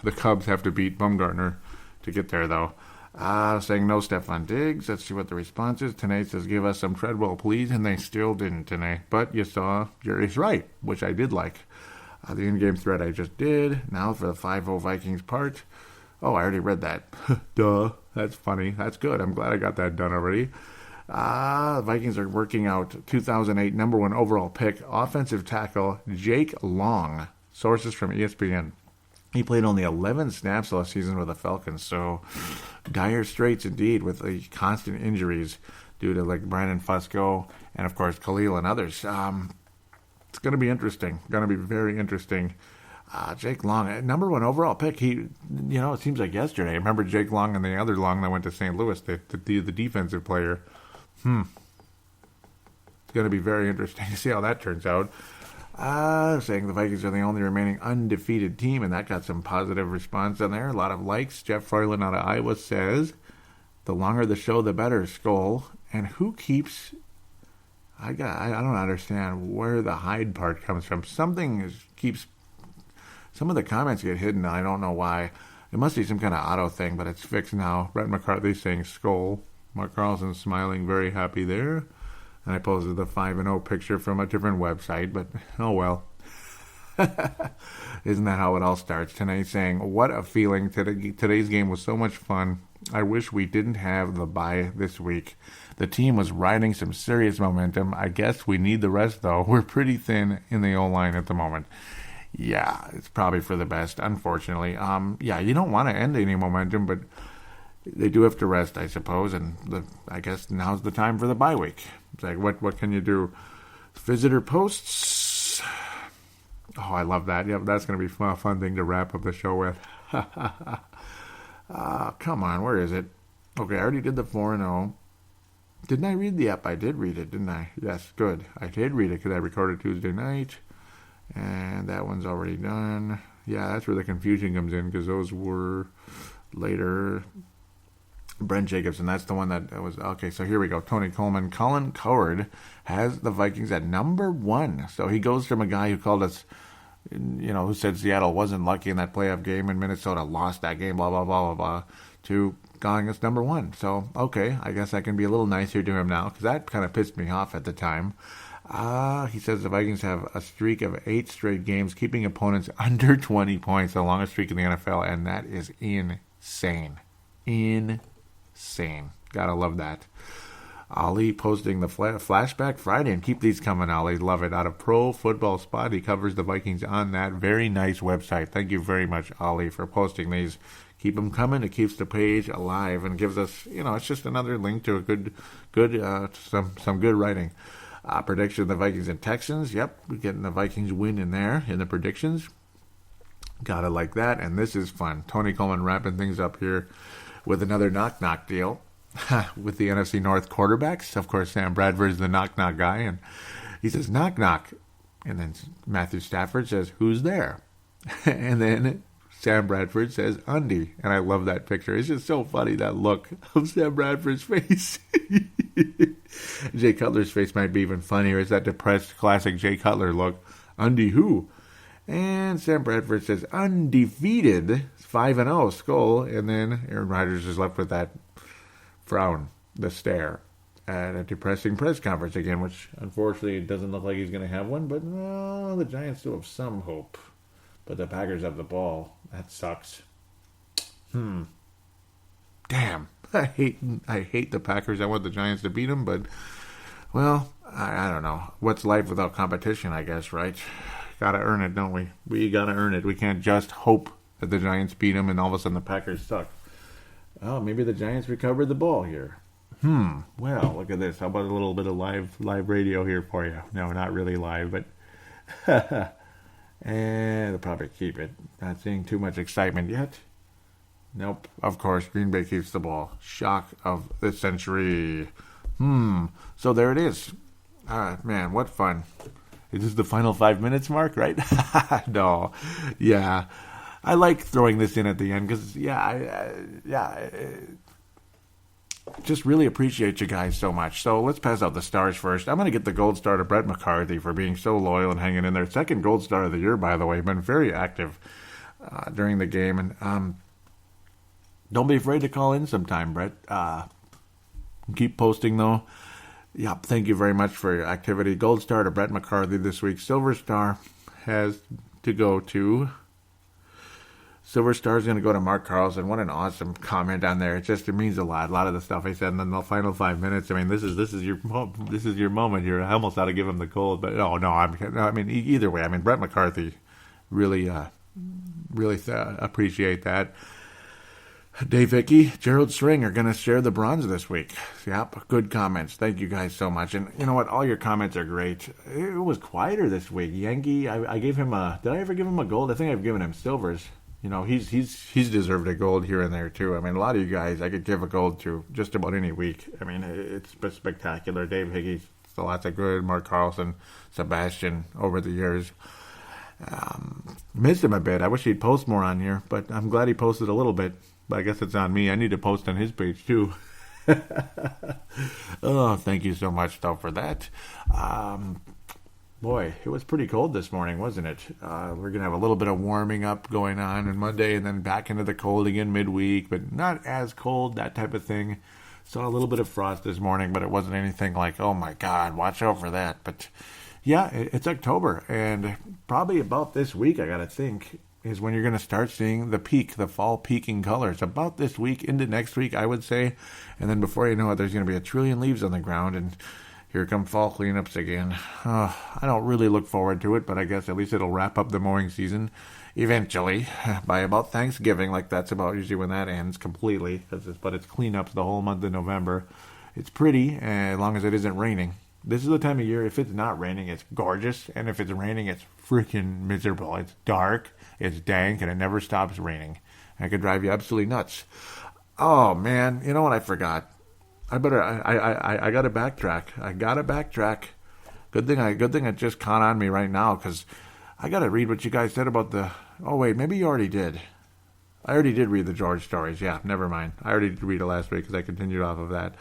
the Cubs have to beat Bumgarner to get there, though. Saying no Stephon Diggs. Let's see what the response is. Tanae says, give us some Treadwell, please, and they still didn't, Tanae. But you saw Jerry's right, which I did like. The in-game thread I just did. Now for the 5-0 Vikings part. Oh, I already read that. Duh. That's funny. That's good. I'm glad I got that done already. The Vikings are working out 2008 number 1 overall pick, offensive tackle Jake Long. Sources from ESPN. He played only 11 snaps last season with the Falcons, so dire straits indeed with the constant injuries due to like Brandon Fusco and, of course, Khalil and others. It's going to be interesting. Going to be very interesting. Jake Long, number 1 overall pick. It seems like yesterday. I remember Jake Long and the other Long that went to St. Louis, the defensive player. It's going to be very interesting to see how that turns out. Saying the Vikings are the only remaining undefeated team, and that got some positive response on there. A lot of likes. Jeff Froyland out of Iowa says, the longer the show, the better, Skull. And who keeps... I don't understand where the hide part comes from. Something keeps some of the comments get hidden. I don't know why. It must be some kind of auto thing, but it's fixed now. Brett McCarthy saying skull. Mark Carlson smiling, very happy there. And I posted the 5-0 picture from a different website, but oh well. Isn't that how it all starts? Tonight saying, what a feeling. Today's game was so much fun. I wish we didn't have the bye this week. The team was riding some serious momentum. I guess we need the rest, though. We're pretty thin in the O-line at the moment. Yeah, it's probably for the best, unfortunately. Yeah, you don't want to end any momentum, but they do have to rest, I suppose, and I guess now's the time for the bye week. It's like, what can you do? Visitor posts. Oh, I love that. Yep, that's going to be a fun thing to wrap up the show with. Come on, where is it? Okay, I already did the 4-0. Didn't I read the app? I did read it, didn't I? Yes, good. I did read it because I recorded Tuesday night. And that one's already done. Yeah, that's where the confusion comes in because those were later. Brent Jacobson, that's the one that was... Okay, so here we go. Tony Coleman. Colin Coward has the Vikings at number 1. So he goes from a guy who called us, who said Seattle wasn't lucky in that playoff game and Minnesota lost that game, blah, blah, blah, blah, blah, to calling us number 1. So, okay, I guess I can be a little nicer to him now because that kind of pissed me off at the time. He says the Vikings have a streak of 8 straight games, keeping opponents under 20 points, the longest streak in the NFL, and that is insane. Insane. Gotta love that. Ali posting the Flashback Friday, and keep these coming, Ali. Love it. Out of Pro Football Spot, he covers the Vikings on that very nice website. Thank you very much, Ali, for posting these. Keep them coming. It keeps the page alive and gives us, it's just another link to a good some good writing. Prediction of the Vikings and Texans. Yep, we're getting the Vikings win in there in the predictions. Gotta like that, and this is fun. Tony Coleman wrapping things up here with another knock-knock deal with the NFC North quarterbacks. Of course, Sam Bradford is the knock-knock guy, and he says, knock-knock. And then Matthew Stafford says, who's there? And then Sam Bradford says, Undy. And I love that picture. It's just so funny, that look of Sam Bradford's face. Jay Cutler's face might be even funnier. It's that depressed, classic Jay Cutler look. Undy who? And Sam Bradford says, undefeated, 5-0, skull. And then Aaron Rodgers is left with that frown, the stare, at a depressing press conference again, which unfortunately it doesn't look like he's going to have one. But the Giants still have some hope. But the Packers have the ball. That sucks. Damn. I hate the Packers. I want the Giants to beat them, but, well, I don't know. What's life without competition, I guess, right? Gotta earn it, don't we? We gotta earn it. We can't just hope that the Giants beat them and all of a sudden the Packers suck. Oh, maybe the Giants recovered the ball here. Well, look at this. How about a little bit of live radio here for you? No, not really live, but... And they'll probably keep it. Not seeing too much excitement yet. Nope. Of course, Green Bay keeps the ball. Shock of the century. So there it is. Man, what fun. Is this the final 5 minutes mark, right? No. Yeah. I like throwing this in at the end because, just really appreciate you guys so much. So let's pass out the stars first. I'm going to get the gold star to Brett McCarthy for being so loyal and hanging in there. Second gold star of the year, by the way. Been very active during the game. And don't be afraid to call in sometime, Brett. Keep posting, though. Yeah, thank you very much for your activity. Gold star to Brett McCarthy this week. Silver star has to go to... Silver Star is going to go to Mark Carlson. What an awesome comment on there. It means a lot. A lot of the stuff I said in the final 5 minutes. I mean, this is your moment here. I almost ought to give him the gold, but either way. I mean, Brett McCarthy really appreciate that. Dave Hickey, Gerald String are going to share the bronze this week. Yep, good comments. Thank you guys so much. And you know what? All your comments are great. It was quieter this week. Yankee, I gave him did I ever give him a gold? I think I've given him silvers. He's deserved a gold here and there, too. I mean, a lot of you guys I could give a gold to just about any week. I mean, it's spectacular. Dave Hickey, lots of good. Mark Carlson, Sebastian, over the years. Missed him a bit. I wish he'd post more on here, but I'm glad he posted a little bit. But I guess it's on me. I need to post on his page, too. Oh, thank you so much, though, for that. Boy, it was pretty cold this morning, wasn't it? We're going to have a little bit of warming up going on on Monday and then back into the cold again midweek, but not as cold, that type of thing. Saw a little bit of frost this morning, but it wasn't anything like, oh my God, watch out for that. But yeah, it's October, and probably about this week, I got to think, is when you're going to start seeing the peak, the fall peaking colors. About this week into next week, I would say. And then before you know it, there's going to be a trillion leaves on the ground, and here come fall cleanups again. I don't really look forward to it, but I guess at least it'll wrap up the mowing season eventually by about Thanksgiving. Like that's about usually when that ends completely. But it's cleanups the whole month of November. It's pretty as long as it isn't raining. This is the time of year, if it's not raining, it's gorgeous. And if it's raining, it's freaking miserable. It's dark, it's dank, and it never stops raining. And it could drive you absolutely nuts. Oh, man. You know what I forgot? I gotta backtrack. I gotta backtrack. Good thing it just caught on me right now, because I gotta read what you guys said about the. Oh wait, maybe you already did. I already did read the George stories. Yeah, never mind. I already did read it last week because I continued off of that.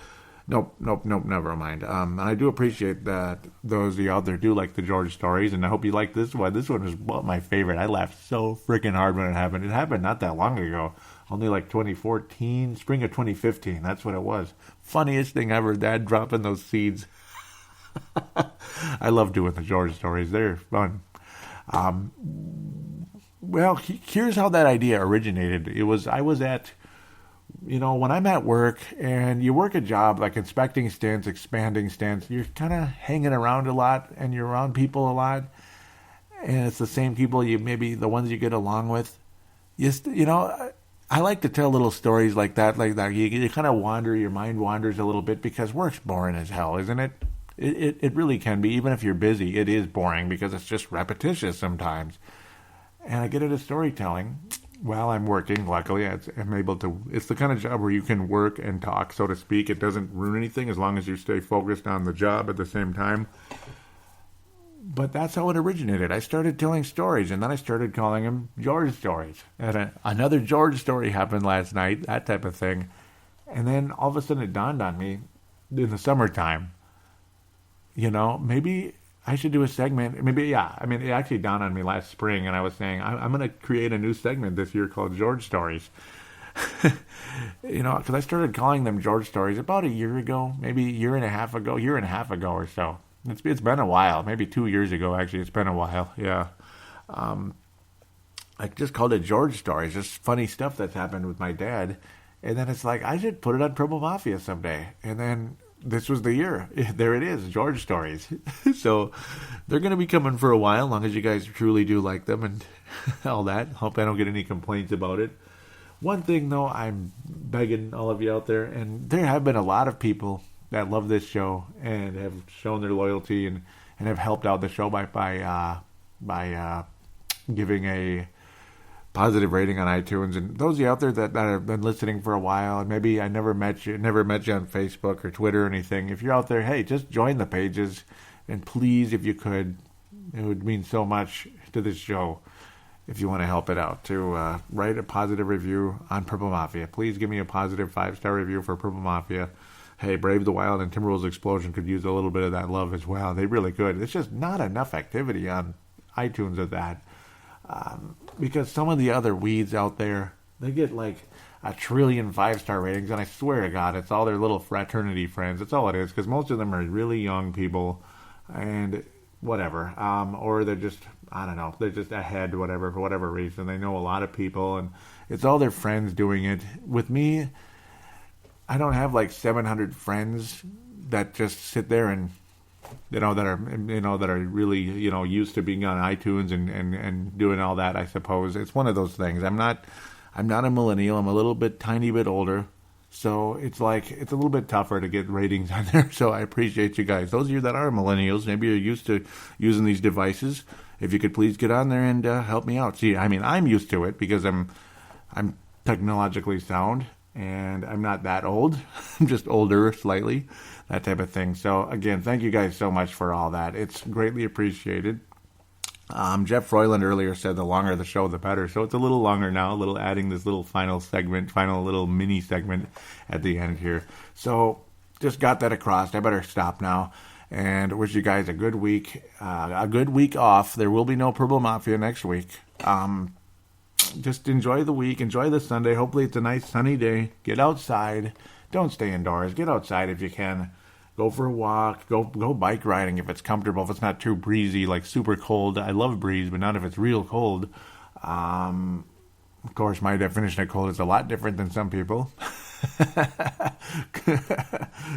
Nope, never mind. And I do appreciate that those of you out there do like the George stories, and I hope you like this one. This one was my favorite. I laughed so freaking hard when it happened. It happened not that long ago. Only like 2014, spring of 2015. That's what it was. Funniest thing ever, Dad dropping those seeds. I love doing the George stories. They're fun. Well, here's how that idea originated. I was at, when I'm at work and you work a job like inspecting stands, expanding stands, you're kind of hanging around a lot and you're around people a lot. And it's the same people, maybe the ones you get along with. I like to tell little stories like that. You kind of wander, your mind wanders a little bit because work's boring as hell, isn't it? It really can be. Even if you're busy, it is boring because it's just repetitious sometimes. And I get into storytelling while I'm working. Luckily, I'm able to. It's the kind of job where you can work and talk, so to speak. It doesn't ruin anything as long as you stay focused on the job at the same time. But that's how it originated. I started telling stories, and then I started calling them George stories. And another George story happened last night, that type of thing. And then all of a sudden it dawned on me in the summertime, maybe I should do a segment. Maybe, yeah. I mean, it actually dawned on me last spring, and I was saying, I'm going to create a new segment this year called George Stories. Because I started calling them George Stories about a year ago, maybe a year and a half ago or so. It's been a while, maybe 2 years ago, actually. It's been a while, yeah. I just called it George Stories, just funny stuff that's happened with my dad. And then it's like, I should put it on Purple Mafia someday. And then this was the year. There it is, George Stories. So they're going to be coming for a while, as long as you guys truly do like them and all that. Hope I don't get any complaints about it. One thing, though, I'm begging all of you out there, and there have been a lot of people that love this show and have shown their loyalty and have helped out the show by giving a positive rating on iTunes. And those of you out there that have been listening for a while, and maybe I never met you on Facebook or Twitter or anything, if you're out there, hey, just join the pages. And please, if you could, it would mean so much to this show if you want to help it out, to write a positive review on Purple Mafia. Please give me a positive 5-star review for Purple Mafia. Hey, Brave the Wild and Timberwolves Explosion could use a little bit of that love as well. They really could. There's just not enough activity on iTunes of that. Because some of the other weeds out there, they get like a trillion 5-star ratings, and I swear to God, it's all their little fraternity friends. That's all it is, because most of them are really young people, and whatever. Or they're just, I don't know, they're just ahead, whatever, for whatever reason. They know a lot of people, and it's all their friends doing it. With me, I don't have like 700 friends that just sit there and that are really used to being on iTunes and doing all that. I suppose it's one of those things. I'm not a millennial. I'm a little bit tiny bit older, so it's a little bit tougher to get ratings on there. So I appreciate you guys. Those of you that are millennials, maybe you're used to using these devices. If you could please get on there and help me out. See, I mean, I'm used to it because I'm technologically sound. And I'm not that old. I'm just older slightly, that type of thing. So, again, thank you guys so much for all that. It's greatly appreciated. Jeff Froyland earlier said the longer the show, the better. So it's a little longer now, adding this little final little mini segment at the end here. So just got that across. I better stop now. and wish you guys a good week off. There will be no Purple Mafia next week. Just enjoy the week, enjoy the Sunday. Hopefully it's a nice sunny day. Get outside. Don't stay indoors. Get outside if you can. Go for a walk. Go bike riding if it's comfortable. If it's not too breezy, like super cold. I love breeze, but not if it's real cold. Of course, my definition of cold is a lot different than some people.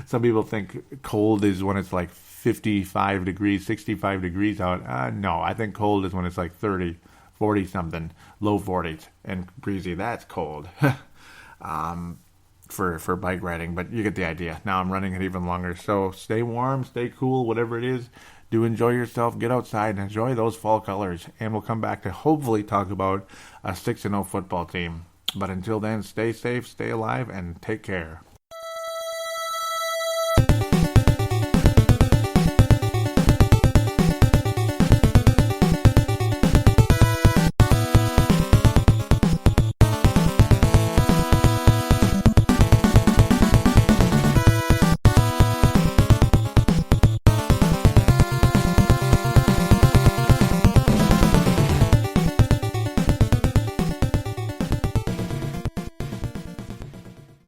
Some people think cold is when it's like 55 degrees, 65 degrees out. No, I think cold is when it's like 30, 40 something, low 40s, and breezy. That's cold. For bike riding, but you get the idea. Now I'm running it even longer. So stay warm, stay cool, whatever it is. Do enjoy yourself. Get outside and enjoy those fall colors. And we'll come back to hopefully talk about a 6-0 football team. But until then, stay safe, stay alive, and take care.